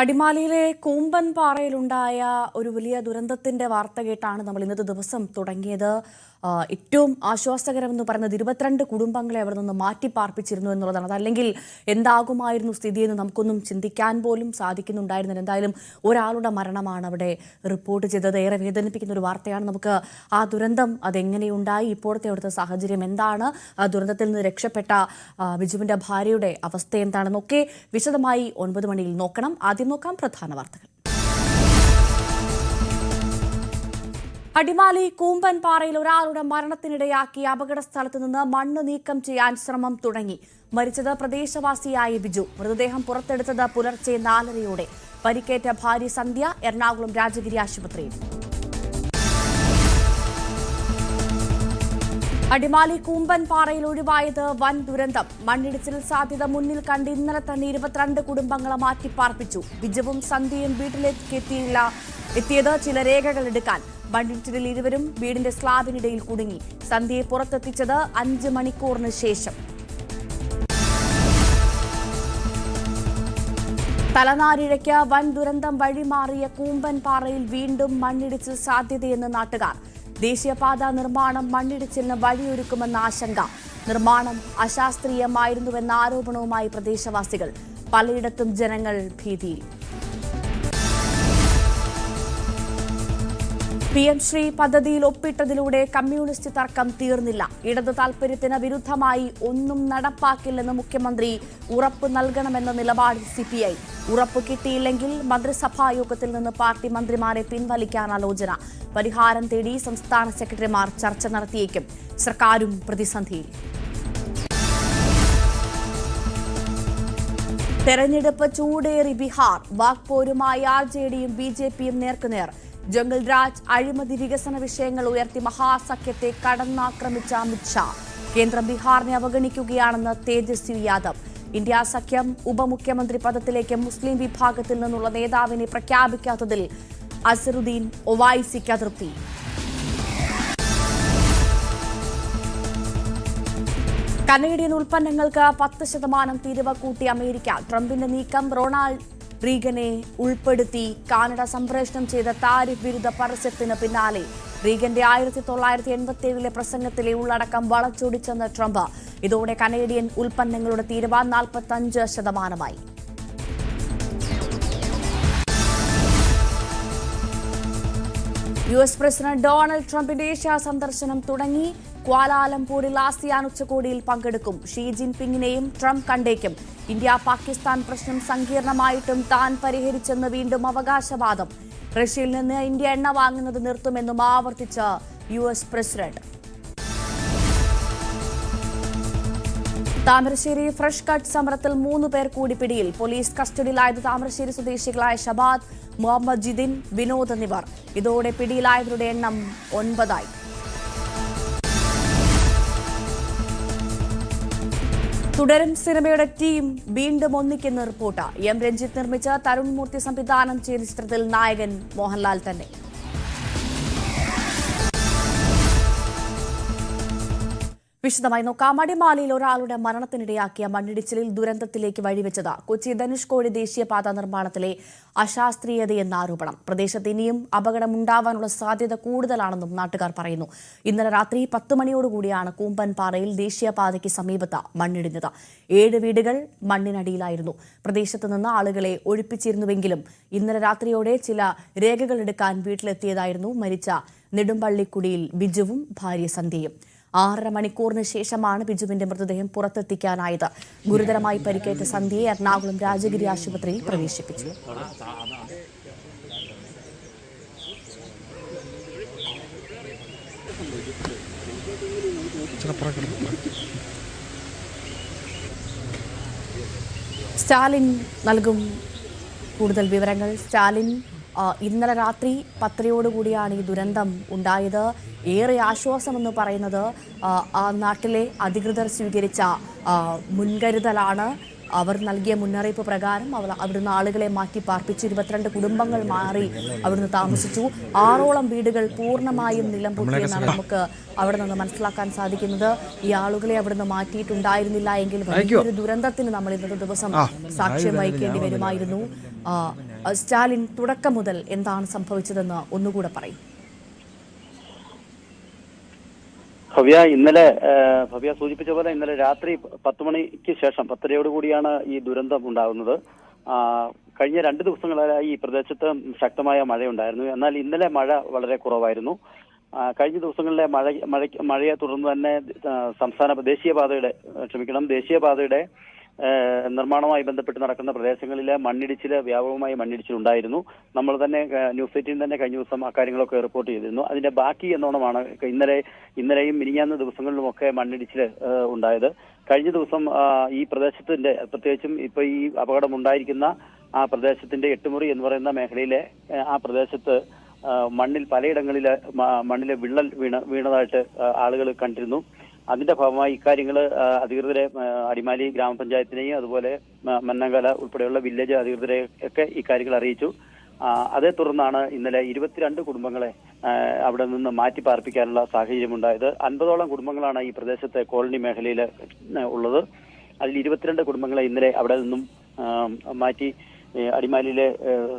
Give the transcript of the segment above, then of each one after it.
അടിമാലിയിലെ കൂമ്പൻ പാറയിലുണ്ടായ ഒരു വലിയ ദുരന്തത്തിന്റെ വാർത്ത കേട്ടാണ് നമ്മൾ ഇന്നത്തെ ദിവസം തുടങ്ങിയത്. ഏറ്റവും ആശ്വാസകരമെന്ന് പറയുന്നത് 22 കുടുംബങ്ങളെ അവിടെ നിന്ന് മാറ്റിപ്പാർപ്പിച്ചിരുന്നു എന്നുള്ളതാണ്. അതല്ലെങ്കിൽ എന്താകുമായിരുന്നു സ്ഥിതിയെന്ന് നമുക്കൊന്നും ചിന്തിക്കാൻ പോലും സാധിക്കുന്നുണ്ടായിരുന്നില്ല. എന്തായാലും ഒരാളുടെ മരണമാണ് അവിടെ റിപ്പോർട്ട് ചെയ്തത്. ഏറെ വേദനിപ്പിക്കുന്ന ഒരു വാർത്തയാണ്. നമുക്ക് ആ ദുരന്തം അതെങ്ങനെയുണ്ടായി, ഇപ്പോഴത്തെ അവിടുത്തെ സാഹചര്യം എന്താണ്, ആ ദുരന്തത്തിൽ നിന്ന് രക്ഷപ്പെട്ട ബിജുവിന്റെ ഭാര്യയുടെ അവസ്ഥ എന്താണെന്നൊക്കെ വിശദമായി 9 മണിയിൽ നോക്കണം. ആദ്യം നോക്കാം പ്രധാന വാർത്തകൾ. അടിമാലി കൂമ്പൻ പാറയിൽ ഒരാളുടെ മരണത്തിനിടയാക്കി അപകട സ്ഥലത്ത് നിന്ന് മണ്ണ് നീക്കം ചെയ്യാൻ ശ്രമം തുടങ്ങി. മരിച്ചത് പ്രദേശവാസിയായ ബിജു. മൃതദേഹം പുറത്തെടുത്തത് പുലർച്ചെ 4:30-യോടെ. പരിക്കേറ്റ ഭാര്യ സന്ധ്യ എറണാകുളം രാജഗിരി ആശുപത്രിയിൽ. അടിമാലി കൂമ്പൻ പാറയിൽ ഒഴിവായത് വൻ ദുരന്തം. മണ്ണിടിച്ചിൽ സാധ്യത മുന്നിൽ കണ്ട് ഇന്നലെ തന്നെ 22 കുടുംബങ്ങളെ മാറ്റിപ്പാർപ്പിച്ചു. ബിജുവും സന്ധ്യയും വീട്ടിലേക്ക് എത്തിയത് ചില രേഖകൾ എടുക്കാൻ. മണ്ണിടിച്ചിലിൽ ഇരുവരും വീടിന്റെ സ്ലാബിനിടയിൽ കുടുങ്ങി. സന്ധ്യയെ പുറത്തെത്തിച്ചത് 5 മണിക്കൂറിന് ശേഷം. തലനാരിഴയ്ക്ക് വൻ ദുരന്തം വഴിമാറിയ കൂമ്പൻ പാറയിൽ വീണ്ടും മണ്ണിടിച്ചിൽ സാധ്യതയെന്ന് നാട്ടുകാർ. ദേശീയപാത നിർമ്മാണം മണ്ണിടിച്ചിലിന് വഴിയൊരുക്കുമെന്ന ആശങ്ക. നിർമ്മാണം അശാസ്ത്രീയമായിരുന്നുവെന്ന ആരോപണവുമായി പ്രദേശവാസികൾ. പലയിടത്തും ജനങ്ങൾ ഭീതിയിൽ. PM ശ്രീ പദ്ധതിയിൽ ഒപ്പിട്ടതിലൂടെ കമ്മ്യൂണിസ്റ്റ് തർക്കം തീർന്നില്ല. ഇടതു താൽപര്യത്തിന് വിരുദ്ധമായി ഒന്നും നടപ്പാക്കില്ലെന്ന് മുഖ്യമന്ത്രി ഉറപ്പ് നൽകണമെന്ന നിലപാടിൽ CPI. ഉറപ്പ് കിട്ടിയില്ലെങ്കിൽ മന്ത്രിസഭാ യോഗത്തിൽ നിന്ന് പാർട്ടി മന്ത്രിമാരെ പിൻവലിക്കാൻ ആലോചന. പരിഹാരം തേടി സംസ്ഥാന സെക്രട്ടറിമാർ ചർച്ച നടത്തിയേക്കും. സർക്കാരും പ്രതിസന്ധിയിൽ. തെരഞ്ഞെടുപ്പ് ചൂടേറി ബീഹാർ. വാക്പോരുമായി RJDയും BJPയും നേർക്കുനേർ. ജംഗിൾ രാജ്, അഴിമതി, വികസന വിഷയങ്ങൾ ഉയർത്തി മഹാസഖ്യത്തെ കടന്നാക്രമിച്ച അമിത്ഷാ. കേന്ദ്രം ബീഹാറിനെ അവഗണിക്കുകയാണെന്ന് തേജസ്വി യാദവ്. ഇന്ത്യ സഖ്യം ഉപമുഖ്യമന്ത്രി പദത്തിലേക്ക് മുസ്ലിം വിഭാഗത്തിൽ നിന്നുള്ള നേതാവിനെ പ്രഖ്യാപിക്കാത്തതിൽ അസറുദ്ദീൻ ഒവൈസിക്ക് അതൃപ്തി. കനേഡിയൻ ഉൽപ്പന്നങ്ങൾക്ക് 10% തീരുവ കൂട്ടി അമേരിക്ക. ട്രംപിന്റെ നീക്കം റൊണാൾഡ് റീഗനെ ഉൾപ്പെടുത്തി കാനഡ സംപ്രേഷണം ചെയ്ത താരിഫ് വിരുദ്ധ പരസ്യത്തിന് പിന്നാലെ. റീഗന്റെ 1987 പ്രസംഗത്തിലെ ഉള്ളടക്കം വളച്ചൊടിച്ചെന്ന് ട്രംപ്. ഇതോടെ കനേഡിയൻ ഉൽപ്പന്നങ്ങളുടെ തീരുവ 45%. US പ്രസിഡന്റ് ഡൊണാൾഡ് ട്രംപിന്റെ ഏഷ്യ സന്ദർശനം തുടങ്ങി. ക്വാലാലംപൂരിൽ ആസിയാൻ ഉച്ചകോടിയിൽ പങ്കെടുക്കും. ഷീ ജിൻപിങ്ങിനെയും ട്രംപ് കണ്ടേക്കും. ഇന്ത്യ പാകിസ്ഥാൻ പ്രശ്നം സങ്കീർണമായിട്ടും താൻ പരിഹരിച്ചെന്ന് വീണ്ടും അവകാശവാദം. റഷ്യയിൽ നിന്ന് ഇന്ത്യ എണ്ണ വാങ്ങുന്നത് നിർത്തുമെന്നും ആവർത്തിച്ച US president. Thamarassery fresh cut സമരത്തിൽ 3 പേർ കൂടി പിടിയിൽ. പോലീസ് കസ്റ്റഡിയിലായത് താമരശ്ശേരി സ്വദേശികളായ ഷബാദ്, മുഹമ്മദ് ജിദിൻ, വിനോദ് എന്നിവർ. ഇതോടെ പിടിയിലായവരുടെ എണ്ണം 9. തുടരും സിനിമയുടെ ടീം വീണ്ടും ഒന്നിക്കുന്ന റിപ്പോർട്ട്. M രഞ്ജിത്ത് നിർമ്മിച്ച തരുൺ മൂർത്തി സംവിധാനം ചെയ്ത ചിത്രത്തിൽ നായകൻ മോഹൻലാൽ തന്നെ. വിശദമായി നോക്കാം. അടിമാലിയിൽ ഒരാളുടെ മരണത്തിനിടയാക്കിയ മണ്ണിടിച്ചിലിൽ ദുരന്തത്തിലേക്ക് വഴിവെച്ചത് കൊച്ചി ധനുഷ്കോടി ദേശീയപാത നിർമ്മാണത്തിലെ അശാസ്ത്രീയതയെന്ന ആരോപണം. പ്രദേശത്ത് ഇനിയും അപകടമുണ്ടാവാനുള്ള സാധ്യത കൂടുതലാണെന്നും നാട്ടുകാർ പറയുന്നു. ഇന്നലെ രാത്രി 10 മണിയോടുകൂടിയാണ് കൂമ്പൻ പാറയിൽ ദേശീയപാതയ്ക്ക് സമീപത്ത് മണ്ണിടിഞ്ഞത്. 7 വീടുകൾ മണ്ണിനടിയിലായിരുന്നു. പ്രദേശത്ത് നിന്ന് ആളുകളെ ഒഴിപ്പിച്ചിരുന്നുവെങ്കിലും ഇന്നലെ രാത്രിയോടെ ചില രേഖകൾ എടുക്കാൻ വീട്ടിലെത്തിയതായിരുന്നു മരിച്ച നെടുമ്പള്ളിക്കുടിയിൽ ബിജുവും ഭാര്യ സന്ധ്യയും. 6.5 മണിക്കൂറിന് ശേഷമാണ് ബിജുവിന്റെ മൃതദേഹം പുറത്തെത്തിക്കാനായത്. ഗുരുതരമായി പരിക്കേറ്റ സന്ധ്യയെ എറണാകുളം രാജഗിരി ആശുപത്രിയിൽ പ്രവേശിപ്പിച്ചു. സ്റ്റാലിൻ നൽകും കൂടുതൽ വിവരങ്ങൾ. സ്റ്റാലിൻ, ഇന്നലെ രാത്രി 10:00-യോടുകൂടിയാണ് ഈ ദുരന്തം ഉണ്ടായത്. ഏറെ ആശ്വാസമെന്ന് പറയുന്നത് ആ നാട്ടിലെ അധികൃതർ സ്വീകരിച്ച മുൻകരുതലാണ്. അവർ നൽകിയ മുന്നറിയിപ്പ് പ്രകാരം അവിടുന്ന് ആളുകളെ മാറ്റി പാർപ്പിച്ചു. 22 കുടുംബങ്ങൾ മാറി അവിടുന്ന് താമസിച്ചു. 6ഓളം വീടുകൾ പൂർണ്ണമായും നിലംപൊത്തിയെന്നാണ് നമുക്ക് അവിടെ നിന്ന് മനസ്സിലാക്കാൻ സാധിക്കുന്നത്. ഈ ആളുകളെ അവിടുന്ന് മാറ്റിയിട്ടുണ്ടായിരുന്നില്ല എങ്കിൽ വലിയൊരു ദുരന്തത്തിന് നമ്മൾ ഇന്നത്തെ ദിവസം സാക്ഷ്യം വഹിക്കേണ്ടി വരുമായിരുന്നു. സ്റ്റാലിൻ, തുടക്കം മുതൽ എന്താണ് സംഭവിച്ചതെന്ന് ഒന്നുകൂടെ പറയും. ഭവ്യ സൂചിപ്പിച്ച പോലെ ഇന്നലെ രാത്രി 10 മണിക്ക് ശേഷം 10:30 കൂടിയാണ് ഈ ദുരന്തം ഉണ്ടാകുന്നത്. കഴിഞ്ഞ 2 ദിവസങ്ങളായി ഈ പ്രദേശത്ത് ശക്തമായ മഴയുണ്ടായിരുന്നു. എന്നാൽ ഇന്നലെ മഴ വളരെ കുറവായിരുന്നു. കഴിഞ്ഞ ദിവസങ്ങളിലെ മഴയെ തുടർന്ന് തന്നെ ദേശീയപാതയുടെ നിർമ്മാണവുമായി ബന്ധപ്പെട്ട് നടക്കുന്ന പ്രദേശങ്ങളിലെ മണ്ണിടിച്ചില് വ്യാപകമായി മണ്ണിടിച്ചിലുണ്ടായിരുന്നു. നമ്മൾ തന്നെ ന്യൂസ് 18 തന്നെ കഴിഞ്ഞ ദിവസം അക്കാര്യങ്ങളൊക്കെ റിപ്പോർട്ട് ചെയ്തിരുന്നു. അതിന്റെ ബാക്കി എന്നോണമാണ് ഇന്നലെയും മിനിഞ്ഞാന്ന ദിവസങ്ങളിലുമൊക്കെ മണ്ണിടിച്ചില് ഉണ്ടായത്. കഴിഞ്ഞ ദിവസം ഈ പ്രദേശത്തിന്റെ, പ്രത്യേകിച്ചും ഇപ്പൊ ഈ അപകടം ഉണ്ടായിരിക്കുന്ന ആ പ്രദേശത്തിന്റെ 8 മുറി എന്ന് പറയുന്ന മേഖലയിലെ ആ പ്രദേശത്ത് പലയിടങ്ങളില് മണ്ണിലെ വിള്ളൽ വീണതായിട്ട് ആളുകൾ കണ്ടിരുന്നു. അതിന്റെ ഭാഗമായി ഇക്കാര്യങ്ങൾ അധികൃതരെ, അടിമാലി ഗ്രാമപഞ്ചായത്തിനെയും അതുപോലെ മന്നങ്കല ഉൾപ്പെടെയുള്ള വില്ലേജ് അധികൃതരെ ഒക്കെ ഇക്കാര്യങ്ങൾ അറിയിച്ചു. അതേ തുടർന്നാണ് ഇന്നലെ 22 കുടുംബങ്ങളെ അവിടെ നിന്ന് മാറ്റി പാർപ്പിക്കാനുള്ള സാഹചര്യമുണ്ടായത്. 50ഓളം കുടുംബങ്ങളാണ് ഈ പ്രദേശത്തെ കോളനി മേഖലയിൽ ഉള്ളത്. അതിൽ 22 കുടുംബങ്ങളെ ഇന്നലെ അവിടെ നിന്നും മാറ്റി അടിമാലിയിലെ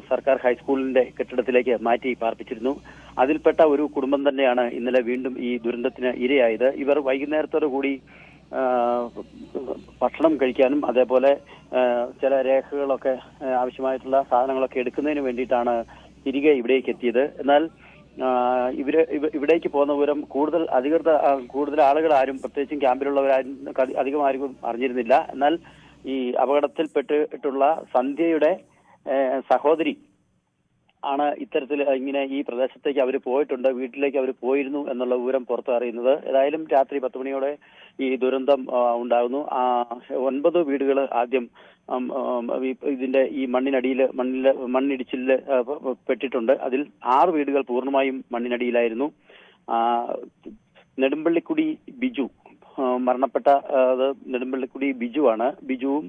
സർക്കാർ ഹൈസ്കൂളിന്റെ കെട്ടിടത്തിലേക്ക് മാറ്റി പാർപ്പിച്ചിരുന്നു. അതിൽപ്പെട്ട ഒരു കുടുംബം തന്നെയാണ് ഇന്നലെ വീണ്ടും ഈ ദുരന്തത്തിന് ഇരയായത്. ഇവർ വൈകുന്നേരത്തോടു കൂടി ഭക്ഷണം കഴിക്കാനും അതേപോലെ ചില രേഖകളൊക്കെ ആവശ്യമായിട്ടുള്ള സാധനങ്ങളൊക്കെ എടുക്കുന്നതിന് വേണ്ടിയിട്ടാണ് തിരികെ ഇവിടേക്ക് എത്തിയത്. എന്നാൽ ഇവിടേക്ക് പോകുന്ന വിവരം കൂടുതൽ ആളുകൾ ആരും, പ്രത്യേകിച്ചും ക്യാമ്പിലുള്ളവരാരും അധികം ആരും അറിഞ്ഞിരുന്നില്ല. എന്നാൽ ഈ അപകടത്തിൽപ്പെട്ടിട്ടുള്ള സന്ധ്യയുടെ സഹോദരി ആണ് ഇത്തരത്തിൽ ഇങ്ങനെ ഈ പ്രദേശത്തേക്ക് അവർ പോയിട്ടുണ്ട്, വീട്ടിലേക്ക് അവർ പോയിരുന്നു എന്നുള്ള വിവരം പുറത്തു അറിയുന്നത്. ഏതായാലും രാത്രി 10 മണിയോടെ ഈ ദുരന്തം ഉണ്ടാകുന്നു. 9 വീടുകൾ ആദ്യം ഇതിന്റെ ഈ മണ്ണിടിച്ചിലിൽ പെട്ടിട്ടുണ്ട്. അതിൽ 6 വീടുകൾ പൂർണ്ണമായും മണ്ണിനടിയിലായിരുന്നു. നെടുമ്പള്ളിക്കുടി ബിജു മരണപ്പെട്ട നെടുമ്പള്ളിക്കുടി ബിജുവും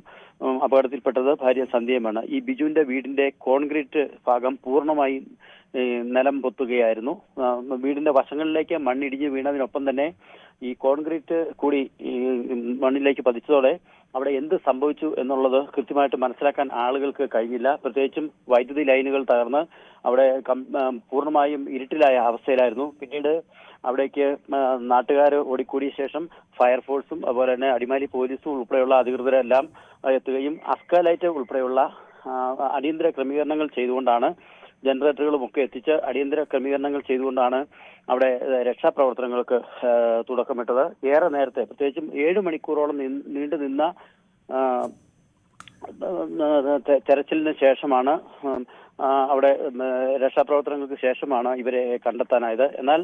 അപകടത്തിൽപ്പെട്ടത് ഭാര്യ സന്ധ്യയുമാണ്. ഈ ബിജുവിന്റെ വീടിന്റെ കോൺക്രീറ്റ് ഭാഗം പൂർണ്ണമായും നിലം പൊത്തുകയായിരുന്നു. വീടിന്റെ വശങ്ങളിലേക്ക് മണ്ണിടിഞ്ഞ് വീണതിനൊപ്പം തന്നെ ഈ കോൺക്രീറ്റ് കൂടി ഈ മണ്ണിലേക്ക് പതിച്ചതോടെ അവിടെ എന്ത് സംഭവിച്ചു എന്നുള്ളത് കൃത്യമായിട്ട് മനസ്സിലാക്കാൻ ആളുകൾക്ക് കഴിഞ്ഞില്ല. പ്രത്യേകിച്ചും വൈദ്യുതി ലൈനുകൾ തകർന്ന് അവിടെ പൂർണ്ണമായും ഇരുട്ടിലായ അവസ്ഥയിലായിരുന്നു. പിന്നീട് അവിടേക്ക് നാട്ടുകാർ ഓടിക്കൂടിയ ശേഷം ഫയർഫോഴ്സും അതുപോലെ തന്നെ അടിമാലി പോലീസും ഉൾപ്പെടെയുള്ള അധികൃതരെല്ലാം എത്തുകയും അസ്കാലൈറ്റ് ഉൾപ്പെടെയുള്ള അടിയന്തര ക്രമീകരണങ്ങൾ ചെയ്തുകൊണ്ടാണ്, ജനറേറ്ററുകളും ഒക്കെ എത്തിച്ച് അടിയന്തര ക്രമീകരണങ്ങൾ ചെയ്തുകൊണ്ടാണ് അവിടെ രക്ഷാപ്രവർത്തനങ്ങൾക്ക് തുടക്കമിട്ടത്. ഏറെ നേരത്തെ, പ്രത്യേകിച്ചും 7 മണിക്കൂറോളം നീണ്ടു നിന്ന തെരച്ചിലിന് ശേഷമാണ് അവിടെ രക്ഷാപ്രവർത്തനങ്ങൾക്ക് ശേഷമാണ് ഇവരെ കണ്ടെത്താനായത്. എന്നാൽ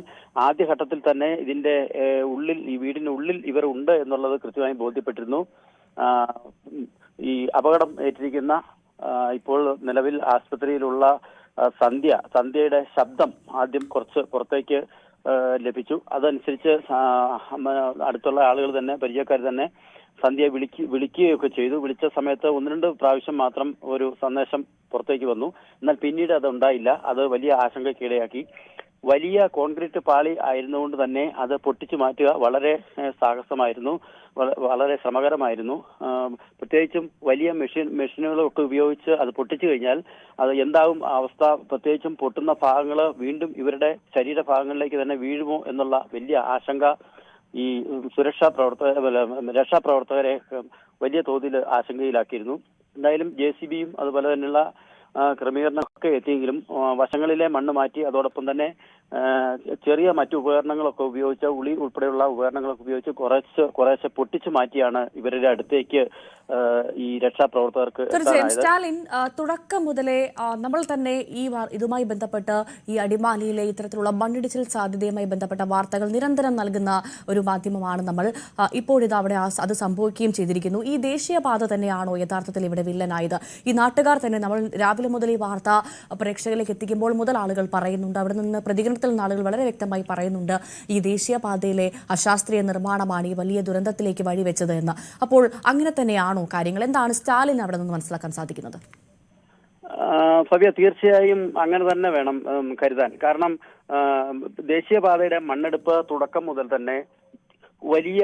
ആദ്യഘട്ടത്തിൽ തന്നെ ഇതിന്റെ ഈ വീടിനുള്ളിൽ ഇവർ ഉണ്ട് എന്നുള്ളത് കൃത്യമായി ബോധ്യപ്പെട്ടിരുന്നു. ഈ അപകടം ഏറ്റിരിക്കുന്ന ഇപ്പോൾ നിലവിൽ ആശുപത്രിയിലുള്ള സന്ധ്യയുടെ ശബ്ദം ആദ്യം കുറച്ച് പുറത്തേക്ക് ലഭിച്ചു. അതനുസരിച്ച് അടുത്തുള്ള ആളുകൾ തന്നെ, പരിചയക്കാർ തന്നെ സന്ധ്യ വിളിക്കുകയൊക്കെ ചെയ്തു. വിളിച്ച സമയത്ത് 1-2 പ്രാവശ്യം മാത്രം ഒരു സന്ദേശം പുറത്തേക്ക് വന്നു. എന്നാൽ പിന്നീട് അത് ഉണ്ടായില്ല. അത് വലിയ ആശങ്കയ്ക്കിടയാക്കി. വലിയ കോൺക്രീറ്റ് പാളി ആയിരുന്നുകൊണ്ട് തന്നെ അത് പൊട്ടിച്ചു മാറ്റുക വളരെ സാഹസമായിരുന്നു, വളരെ ശ്രമകരമായിരുന്നു. പ്രത്യേകിച്ചും വലിയ മെഷീനുകളൊക്കെ ഉപയോഗിച്ച് അത് പൊട്ടിച്ചു കഴിഞ്ഞാൽ അത് എന്താകും അവസ്ഥ, പ്രത്യേകിച്ചും പൊട്ടുന്ന ഭാഗങ്ങൾ വീണ്ടും ഇവരുടെ ശരീരഭാഗങ്ങളിലേക്ക് തന്നെ വീഴുമോ എന്നുള്ള വലിയ ആശങ്ക ഈ രക്ഷാപ്രവർത്തകരെ വലിയ തോതിൽ ആശങ്കയിലാക്കിയിരുന്നു. എന്തായാലും JCBയും അതുപോലെ തന്നെയുള്ള ക്രമീകരണമൊക്കെ എത്തിയെങ്കിലും വശങ്ങളിലെ മണ്ണ് മാറ്റി അതോടൊപ്പം തന്നെ ചെറിയ മറ്റു ഉപകരണങ്ങളൊക്കെ ഉപയോഗിച്ച്, ഉളി ഉൾപ്പെടെയുള്ള ഉപകരണങ്ങളൊക്കെ ഉപയോഗിച്ച് കുറേശ്ശെ പൊട്ടിച്ചു മാറ്റിയാണ് ഇവരുടെ അടുത്തേക്ക് ഈ രക്ഷാപ്രവർത്തകർക്ക്. തീർച്ചയായും സ്റ്റാലിൻ, തുടക്കം മുതലേ നമ്മൾ തന്നെ ഇതുമായി ബന്ധപ്പെട്ട് ഈ അടിമാലിയിലെ ഇത്തരത്തിലുള്ള മണ്ണിടിച്ചിൽ സാധ്യതയുമായി ബന്ധപ്പെട്ട വാർത്തകൾ നിരന്തരം നൽകുന്ന ഒരു മാധ്യമമാണ് നമ്മൾ. ഇപ്പോഴിത് അവിടെ അത് സംഭവിക്കുകയും ചെയ്തിരിക്കുന്നു. ഈ ദേശീയപാത തന്നെയാണോ യഥാർത്ഥത്തിൽ ഇവിടെ വില്ലനായത്? ഈ നാട്ടുകാർ തന്നെ, നമ്മൾ രാവിലെ മുതൽ ഈ വാർത്ത പ്രേക്ഷകരിലേക്ക് എത്തിക്കുമ്പോൾ മുതൽ ആളുകൾ പറയുന്നുണ്ട്, അവിടെ നിന്ന് പ്രതികരണം പ്രതികരണത്തിൽ നിന്ന് ആളുകൾ വളരെ വ്യക്തമായി പറയുന്നുണ്ട് ഈ ദേശീയപാതയിലെ അശാസ്ത്രീയ നിർമ്മാണമാണ് ഈ വലിയ ദുരന്തത്തിലേക്ക് വഴിവെച്ചത് എന്ന്. അപ്പോൾ അങ്ങനെ തന്നെയാണോ കാര്യങ്ങൾ? എന്താണ് സ്റ്റാലിൻ അവിടെ നിന്ന് മനസ്സിലാക്കാൻ സാധിക്കുന്നത്? ഫബിയ, തീർച്ചയായും അങ്ങനെ തന്നെ വേണം കരുതാൻ. കാരണം ദേശീയപാതയുടെ മണ്ണെടുപ്പ് തുടക്കം മുതൽ തന്നെ വലിയ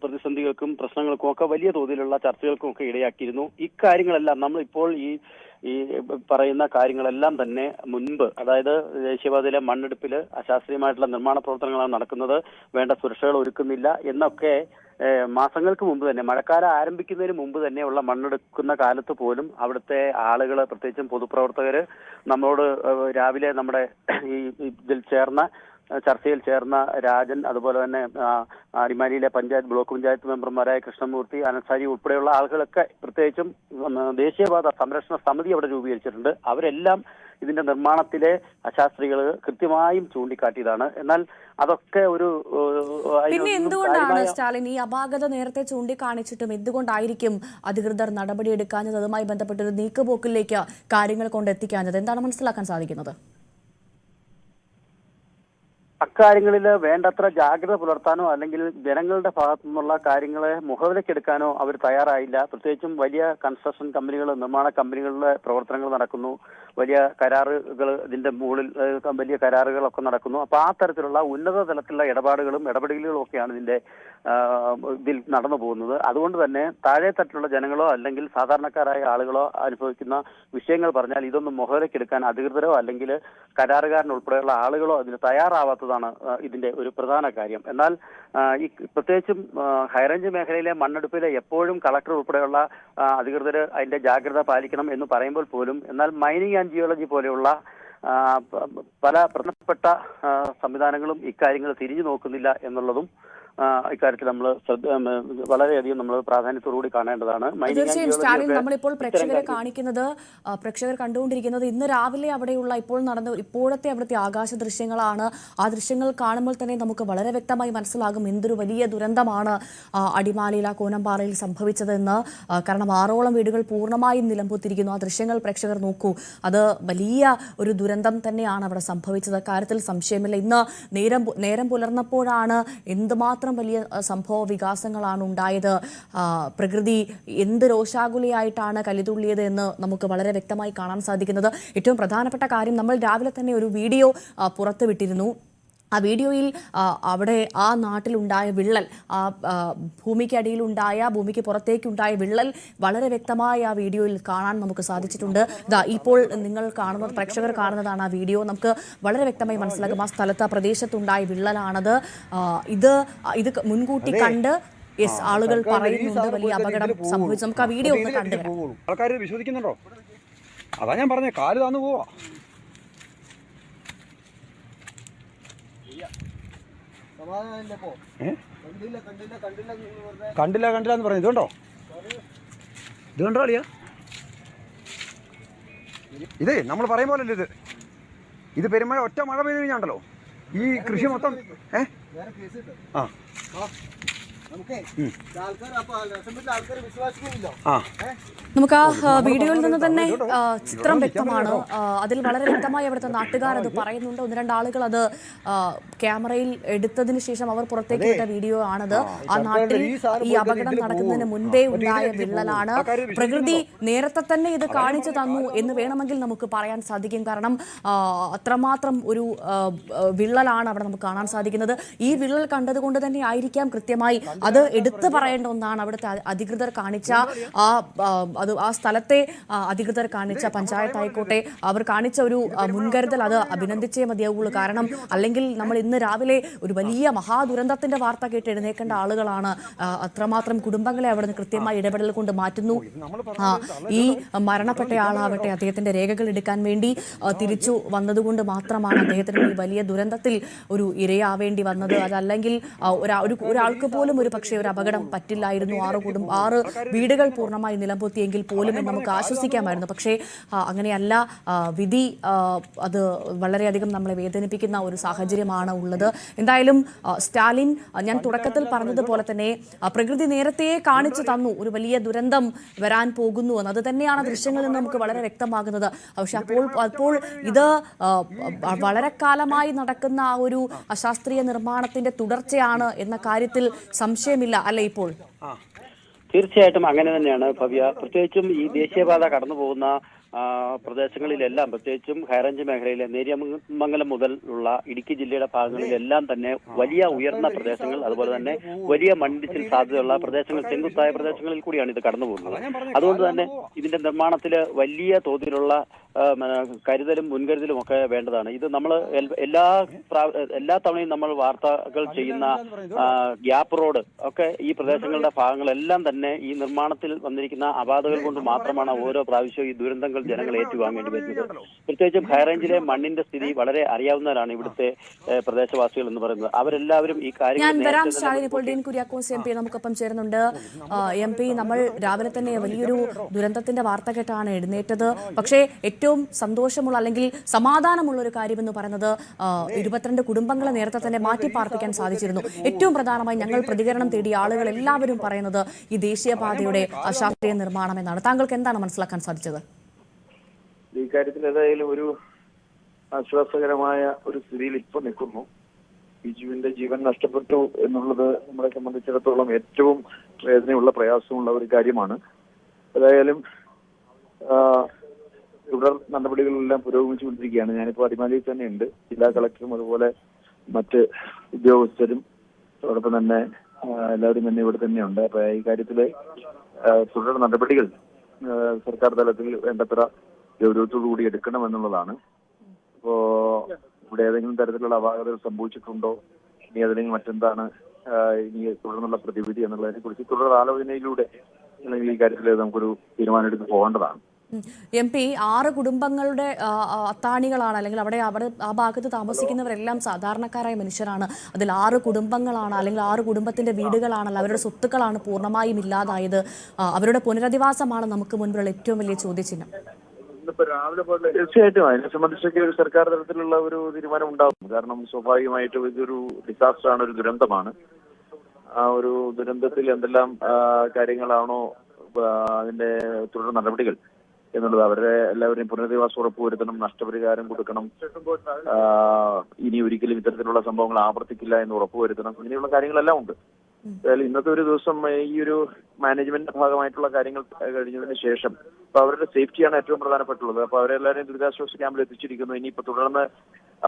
പ്രതിസന്ധികൾക്കും പ്രശ്നങ്ങൾക്കും ഒക്കെ വലിയ തോതിലുള്ള ചർച്ചകൾക്കും ഒക്കെ ഇടയാക്കിയിരുന്നു. ഇക്കാര്യങ്ങളെല്ലാം നമ്മൾ ഇപ്പോൾ ഈ പറയുന്ന കാര്യങ്ങളെല്ലാം തന്നെ മുൻപ്, അതായത് ദേശീയപാതയിലെ മണ്ണെടുപ്പിൽ അശാസ്ത്രീയമായിട്ടുള്ള നിർമ്മാണ പ്രവർത്തനങ്ങളാണ് നടക്കുന്നത്, വേണ്ട സുരക്ഷകൾ ഒരുക്കുന്നില്ല എന്നൊക്കെ മാസങ്ങൾക്ക് മുമ്പ് തന്നെ, മഴക്കാലം ആരംഭിക്കുന്നതിന് മുമ്പ് തന്നെയുള്ള മണ്ണെടുക്കുന്ന കാലത്ത് പോലും അവിടുത്തെ ആളുകൾ, പ്രത്യേകിച്ചും പൊതുപ്രവർത്തകര് നമ്മളോട് രാവിലെ നമ്മുടെ ഇതിൽ ചർച്ചയിൽ ചേർന്ന രാജൻ, അതുപോലെ തന്നെ അടിമാലിയിലെ ബ്ലോക്ക് പഞ്ചായത്ത് മെമ്പർമാരായ കൃഷ്ണമൂർത്തി, അനസാരി ഉൾപ്പെടെയുള്ള ആളുകളൊക്കെ, പ്രത്യേകിച്ചും ദേശീയപാത സംരക്ഷണ സമിതി അവിടെ രൂപീകരിച്ചിട്ടുണ്ട്. അവരെല്ലാം ഇതിന്റെ നിർമ്മാണത്തിലെ അശാസ്ത്രീകൾ കൃത്യമായും ചൂണ്ടിക്കാട്ടിയതാണ്. എന്നാൽ അതൊക്കെ പിന്നെ എന്തുകൊണ്ടാണ് സ്റ്റാലിൻ ഈ അപാകത നേരത്തെ ചൂണ്ടിക്കാണിച്ചിട്ടും എന്തുകൊണ്ടായിരിക്കും അധികൃതർ നടപടിയെടുക്കാഞ്ഞത്? അതുമായി ബന്ധപ്പെട്ടൊരു നീക്കുപോക്കിലേക്ക് കാര്യങ്ങൾ കൊണ്ടെത്തിക്കാഞ്ഞത് എന്താണ് മനസ്സിലാക്കാൻ സാധിക്കുന്നത്? അക്കാര്യങ്ങളിൽ വേണ്ടത്ര ജാഗ്രത പുലർത്താനോ അല്ലെങ്കിൽ ജനങ്ങളുടെ ഭാഗത്തു നിന്നുള്ള കാര്യങ്ങളെ മുഖവിലക്കെടുക്കാനോ അവർ തയ്യാറായില്ല. പ്രത്യേകിച്ചും വലിയ കൺസ്ട്രക്ഷൻ കമ്പനികൾ, നിർമ്മാണ കമ്പനികളുടെ പ്രവർത്തനങ്ങൾ നടക്കുന്നു, വലിയ കരാറുകൾ, ഇതിന്റെ മുകളിൽ വലിയ കരാറുകളൊക്കെ നടക്കുന്നു. അപ്പൊ ആ തരത്തിലുള്ള ഉന്നത തലത്തിലുള്ള ഇടപെടലുകളും ഒക്കെയാണ് ഇതിൽ നടന്നു പോകുന്നത്. അതുകൊണ്ട് തന്നെ താഴെ തട്ടിലുള്ള ജനങ്ങളോ അല്ലെങ്കിൽ സാധാരണക്കാരായ ആളുകളോ അനുഭവിക്കുന്ന വിഷയങ്ങൾ പറഞ്ഞാൽ ഇതൊന്നും മുഖവിലക്കെടുക്കാൻ അധികൃതരോ അല്ലെങ്കിൽ കരാറുകാരനുൾപ്പെടെയുള്ള ആളുകളോ അതിന് തയ്യാറാവാത്തതാണ് ഇതിന്റെ ഒരു പ്രധാന കാര്യം. എന്നാൽ ഈ പ്രത്യേകിച്ചും ഹൈറേഞ്ച് മേഖലയിലെ മണ്ണെടുപ്പിലെ എപ്പോഴും കളക്ടർ ഉൾപ്പെടെയുള്ള അധികൃതർ അതിന്റെ ജാഗ്രത പാലിക്കണം എന്ന് പറയുമ്പോൾ പോലും, എന്നാൽ മൈനിങ് ആൻഡ് ജിയോളജി പോലെയുള്ള പല പ്രധാനപ്പെട്ട സംവിധാനങ്ങളും ഇക്കാര്യങ്ങൾ തിരിഞ്ഞു നോക്കുന്നില്ല എന്നുള്ളതും ഇക്കാര്യത്തിൽ നമ്മൾ വളരെയധികം നമ്മൾ പ്രാധാന്യത്തോടുകൂടി കാണേണ്ടതാണ്. തീർച്ചയായും സ്റ്റാലിൻ, നമ്മളിപ്പോൾ പ്രേക്ഷകർ കണ്ടുകൊണ്ടിരിക്കുന്നത് ഇന്ന് രാവിലെ അവിടെയുള്ള ഇപ്പോഴത്തെ അവിടുത്തെ ആകാശ ദൃശ്യങ്ങളാണ്. ആ ദൃശ്യങ്ങൾ കാണുമ്പോൾ തന്നെ നമുക്ക് വളരെ വ്യക്തമായി മനസ്സിലാകും എന്തൊരു വലിയ ദുരന്തമാണ് അടിമാലിയില കോനമ്പാറയിൽ സംഭവിച്ചതെന്ന്. കാരണം 6ഓളം വീടുകൾ പൂർണ്ണമായും നിലംപൊത്തിരിക്കുന്നു. ആ ദൃശ്യങ്ങൾ പ്രേക്ഷകർ നോക്കൂ. അത് വലിയ ഒരു ദുരന്തം തന്നെയാണ് അവിടെ സംഭവിച്ചത്, കാര്യത്തിൽ സംശയമില്ല. ഇന്ന് നേരം പുലർന്നപ്പോഴാണ് എന്തുമാത്രം വലിയ സംഭവ വികാസങ്ങളാണ് ഉണ്ടായത്. പ്രകൃതി എന്ത് രോഷാകുലയായിട്ടാണ് കലിതുള്ളിയത് എന്ന് നമുക്ക് വളരെ വ്യക്തമായി കാണാൻ സാധിക്കുന്നത്. ഏറ്റവും പ്രധാനപ്പെട്ട കാര്യം, നമ്മൾ രാവിലെ തന്നെ ഒരു വീഡിയോ പുറത്തുവിട്ടിരുന്നു. ആ വീഡിയോയിൽ അവിടെ ആ നാട്ടിലുണ്ടായ വിള്ളൽ, ആ ഭൂമിക്ക് പുറത്തേക്കുണ്ടായ വിള്ളൽ വളരെ വ്യക്തമായി ആ വീഡിയോയിൽ കാണാൻ നമുക്ക് സാധിച്ചിട്ടുണ്ട്. ഇപ്പോൾ നിങ്ങൾ കാണുന്നത്, പ്രേക്ഷകർ കാണുന്നതാണ് ആ വീഡിയോ. നമുക്ക് വളരെ വ്യക്തമായി മനസ്സിലാക്കും ആ സ്ഥലത്ത്, ആ പ്രദേശത്തുണ്ടായ വിള്ളലാണത്. ഇത് മുൻകൂട്ടി കണ്ട് ആളുകൾ പറയുന്നുണ്ട് വലിയ അപകടം സംഭവിച്ചു. നമുക്ക് ആ വീഡിയോ ഒന്ന് കണ്ടുവരാം. ആൾക്കാർ വിശ്വസിക്കുന്നുണ്ടോ? അതാ ഞാൻ പറഞ്ഞേ, കാല് താന്നു പോവാ. കണ്ടില്ല എന്ന് പറഞ്ഞു. ഇതുണ്ടോ അളിയാ? ഇതേ നമ്മൾ പറയും പോലല്ലേ ഇത് പെരുമഴ ഒറ്റ മഴ പെയ്ത് കഴിഞ്ഞാണ്ടല്ലോ ഈ കൃഷി മൊത്തം നമുക്ക് ആ വീഡിയോയിൽ നിന്ന് തന്നെ ചിത്രം വ്യക്തമാണ്. അതിൽ വളരെ വ്യക്തമായി അവിടുത്തെ നാട്ടുകാർ അത് പറയുന്നുണ്ട്. 1-2 ആളുകൾ അത് ക്യാമറയിൽ എടുത്തതിന് ശേഷം അവർ പുറത്തേക്ക് വിട്ട വീഡിയോ ആണത്. ആ നാട്ടിൽ ഈ അപകടം നടക്കുന്നതിന് മുൻപേ ഉണ്ടായ വിള്ളലാണ്. പ്രകൃതി നേരത്തെ തന്നെ ഇത് കാണിച്ചു തന്നു എന്ന് വേണമെങ്കിൽ നമുക്ക് പറയാൻ സാധിക്കും. കാരണം അത്രമാത്രം ഒരു വിള്ളലാണ് അവിടെ നമുക്ക് കാണാൻ സാധിക്കുന്നത്. ഈ വിള്ളൽ കണ്ടതുകൊണ്ട് തന്നെ ആയിരിക്കാം കൃത്യമായി അത് എടുത്തു പറയേണ്ട ഒന്നാണ്. അവിടുത്തെ അധികൃതർ കാണിച്ച ആ സ്ഥലത്തെ അധികൃതർ കാണിച്ച, പഞ്ചായത്ത് ആയിക്കോട്ടെ, അവർ കാണിച്ച ഒരു മുൻകരുതൽ, അത് അഭിനന്ദിച്ചേ മതിയാവുള്ളൂ. കാരണം അല്ലെങ്കിൽ നമ്മൾ ഇന്ന് രാവിലെ ഒരു വലിയ മഹാദുരന്തത്തിന്റെ വാർത്ത കേട്ട് എഴുന്നേക്കേണ്ട ആളുകളാണ്. അത്രമാത്രം കുടുംബങ്ങളെ അവിടെ നിന്ന് കൃത്യമായി ഇടപെടൽ കൊണ്ട് മാറ്റുന്നു. ഈ മരണപ്പെട്ട ആളാവട്ടെ അദ്ദേഹത്തിന്റെ രേഖകൾ എടുക്കാൻ വേണ്ടി തിരിച്ചു വന്നതുകൊണ്ട് മാത്രമാണ് അദ്ദേഹത്തിന് ഈ വലിയ ദുരന്തത്തിൽ ഒരു ഇരയാവേണ്ടി വന്നത്. അതല്ലെങ്കിൽ ഒരാൾക്ക് പോലും ഒരു ഒരു പക്ഷേ ഒരു അപകടം പറ്റില്ലായിരുന്നു. 6 വീടുകൾ പൂർണ്ണമായി നിലംപൊത്തിയെങ്കിൽ പോലും എന്ന് നമുക്ക് ആശ്വസിക്കാമായിരുന്നു. പക്ഷേ അങ്ങനെയല്ല. വിധി അത് വളരെയധികം നമ്മളെ വേദനിപ്പിക്കുന്ന ഒരു സാഹചര്യമാണ് ഉള്ളത്. എന്തായാലും സ്റ്റാലിൻ, ഞാൻ തുടക്കത്തിൽ പറഞ്ഞതുപോലെ തന്നെ പ്രകൃതി നേരത്തെ കാണിച്ചു തന്നു ഒരു വലിയ ദുരന്തം വരാൻ പോകുന്നു എന്ന്. അത് തന്നെയാണ് ദൃശ്യങ്ങളിൽ നിന്ന് നമുക്ക് വളരെ വ്യക്തമാകുന്നത്. പക്ഷെ അപ്പോൾ ഇത് വളരെ കാലമായി നടക്കുന്ന ആ ഒരു അശാസ്ത്രീയ നിർമ്മാണത്തിന്റെ തുടർച്ചയാണ് എന്ന കാര്യത്തിൽ സംശയമില്ല അല്ലെ? ഇപ്പോൾ തീർച്ചയായിട്ടും അങ്ങനെ തന്നെയാണ് ഭവ്യ. പ്രത്യേകിച്ചും ഈ ദേശീയപാത കടന്നു പോകുന്ന പ്രദേശങ്ങളിലെല്ലാം, പ്രത്യേകിച്ചും ഹൈറേഞ്ച് മേഖലയിലെ നേര്യമംഗലം മുതൽ ഉള്ള ഇടുക്കി ജില്ലയുടെ ഭാഗങ്ങളിലെല്ലാം തന്നെ വലിയ ഉയർന്ന പ്രദേശങ്ങൾ, അതുപോലെ തന്നെ വലിയ മണ്ണിടിച്ചിൽ സാധ്യതയുള്ള പ്രദേശങ്ങൾ, ചെങ്കുത്തായ പ്രദേശങ്ങളിൽ കൂടിയാണ് ഇത് കടന്നു പോകുന്നത്. അതുകൊണ്ട് തന്നെ ഇതിന്റെ നിർമ്മാണത്തിൽ വലിയ തോതിലുള്ള കരുതലും മുൻകരുതലും ഒക്കെ വേണ്ടതാണ്. ഇത് നമ്മൾ എല്ലാ തവണയും നമ്മൾ വാർത്തകൾ ചെയ്യുന്ന ഗ്യാപ്പ് റോഡ് ഒക്കെ ഈ പ്രദേശങ്ങളുടെ ഭാഗങ്ങളെല്ലാം തന്നെ ഈ നിർമ്മാണത്തിൽ വന്നിരിക്കുന്ന അപാധകൾ കൊണ്ട് മാത്രമാണ് ഓരോ പ്രാവശ്യവും ഈ ദുരന്തങ്ങൾ ജനങ്ങൾ ഏറ്റുവാങ്ങേണ്ടി വരുന്നത്. പ്രത്യേകിച്ചും ഹൈറേഞ്ചിലെ മണ്ണിന്റെ സ്ഥിതി വളരെ അറിയാവുന്നവരാണ് ഇവിടുത്തെ പ്രദേശവാസികൾ എന്ന് പറയുന്നത്. അവരെല്ലാവരും ഈ കാര്യങ്ങൾ. ഇപ്പോൾ ഡീൻ കുര്യാക്കോസ് എം പി നമുക്കൊപ്പം ചേരുന്നുണ്ട്. എം പി, നമ്മൾ രാവിലെ തന്നെ വലിയൊരു ദുരന്തത്തിന്റെ വാർത്ത കേട്ടാണ് എഴുന്നേറ്റത്. പക്ഷേ ഏറ്റവും സന്തോഷമുള്ള അല്ലെങ്കിൽ സമാധാനമുള്ള ഒരു കാര്യമെന്ന് പറയുന്നത് 22 കുടുംബങ്ങളെ നേരത്തെ തന്നെ മാറ്റിപ്പാർപ്പിക്കാൻ സാധിച്ചിരുന്നു. ഏറ്റവും പ്രധാനമായി ഞങ്ങൾ പ്രതികരണം തേടിയ ആളുകൾ എല്ലാവരും പറയുന്നത് ഈ ദേശീയപാതയുടെ അശാസ്ത്രീയ നിർമ്മാണം എന്നാണ്. താങ്കൾക്ക് എന്താണ് മനസ്സിലാക്കാൻ സാധിച്ചത്? ഈ കാര്യത്തിൽ ഏതായാലും ഒരു ആശ്വാസകരമായ ഒരു സ്ഥിതിയിൽ ഇപ്പോൾ നിൽക്കുന്നു. ബിജുവിന്റെ ജീവൻ നഷ്ടപ്പെട്ടു എന്നുള്ളത് നമ്മളെ സംബന്ധിച്ചിടത്തോളം ഏറ്റവും വേദനയുള്ള പ്രയാസമുള്ള ഒരു കാര്യമാണ്. ഏതായാലും തുടർ നടപടികളെല്ലാം പുരോഗമിച്ചുകൊണ്ടിരിക്കുകയാണ്. ഞാനിപ്പോൾ അടിമാലിയിൽ തന്നെ ഉണ്ട്. ജില്ലാ കളക്ടറും അതുപോലെ മറ്റ് ഉദ്യോഗസ്ഥരും അതോടൊപ്പം തന്നെ എല്ലാവരും തന്നെ ഇവിടെ തന്നെയുണ്ട്. അപ്പൊ ഈ കാര്യത്തില് തുടർ നടപടികൾ സർക്കാർ തലത്തിൽ വേണ്ടത്ര ഗൗരവത്തോടുകൂടി എടുക്കണം എന്നുള്ളതാണ്. ഇപ്പോ ഇവിടെ ഏതെങ്കിലും തരത്തിലുള്ള അപാകതകൾ സംഭവിച്ചിട്ടുണ്ടോ, ഇനി ഏതെങ്കിലും മറ്റെന്താണ് ഇനി തുടർന്നുള്ള പ്രതിവിധി എന്നുള്ളതിനെ കുറിച്ച് തുടർ ആലോചനയിലൂടെ അല്ലെങ്കിൽ ഈ കാര്യത്തിൽ നമുക്കൊരു തീരുമാനം എടുത്ത് പോകേണ്ടതാണ്. എം പി, 6 കുടുംബങ്ങളുടെ അത്താണികളാണ്, അല്ലെങ്കിൽ അവിടെ ആ ഭാഗത്ത് താമസിക്കുന്നവരെല്ലാം സാധാരണക്കാരായ മനുഷ്യരാണ്. അതിൽ 6 കുടുംബങ്ങളാണ്, അല്ലെങ്കിൽ 6 കുടുംബത്തിന്റെ വീടുകളാണല്ലോ, അവരുടെ സ്വത്തുക്കളാണ് പൂർണ്ണമായും ഇല്ലാതായത്. അവരുടെ പുനരധിവാസമാണ് നമുക്ക് മുൻപിലുള്ള ഏറ്റവും വലിയ ചോദ്യചിഹ്നം. തീർച്ചയായിട്ടും അതിനെ സംബന്ധിച്ചൊക്കെ ഒരു സർക്കാർ തലത്തിലുള്ള ഒരു തീരുമാനം ഉണ്ടാകും. കാരണം സ്വാഭാവികമായിട്ടും ഇതൊരു ഡിസാസ്റ്റർ ആണ്, ഒരു ദുരന്തമാണ്. ആ ഒരു ദുരന്തത്തിൽ എന്തെല്ലാം കാര്യങ്ങളാണോ അതിന്റെ തുടർ നടപടികൾ എന്നുള്ളത്, അവരുടെ എല്ലാവരെയും പുനരധിവാസം ഉറപ്പുവരുത്തണം, നഷ്ടപരിഹാരം കൊടുക്കണം, ഇനി ഒരിക്കലും ഇത്തരത്തിലുള്ള സംഭവങ്ങൾ ആവർത്തിക്കില്ല എന്ന് ഉറപ്പുവരുത്തണം, ഇങ്ങനെയുള്ള കാര്യങ്ങളെല്ലാം ഉണ്ട്. ഇന്നത്തെ ഒരു ദിവസം ഈ ഒരു മാനേജ്മെന്റിന്റെ ഭാഗമായിട്ടുള്ള കാര്യങ്ങൾ കഴിഞ്ഞതിന് ശേഷം ഇപ്പൊ അവരുടെ സേഫ്റ്റിയാണ് ഏറ്റവും പ്രധാനപ്പെട്ടുള്ളത്. അപ്പൊ അവരെല്ലാവരെയും ദുരിതാശ്വാസ ക്യാമ്പിൽ എത്തിച്ചിരിക്കുന്നു. ഇനിയിപ്പോ തുടർന്ന്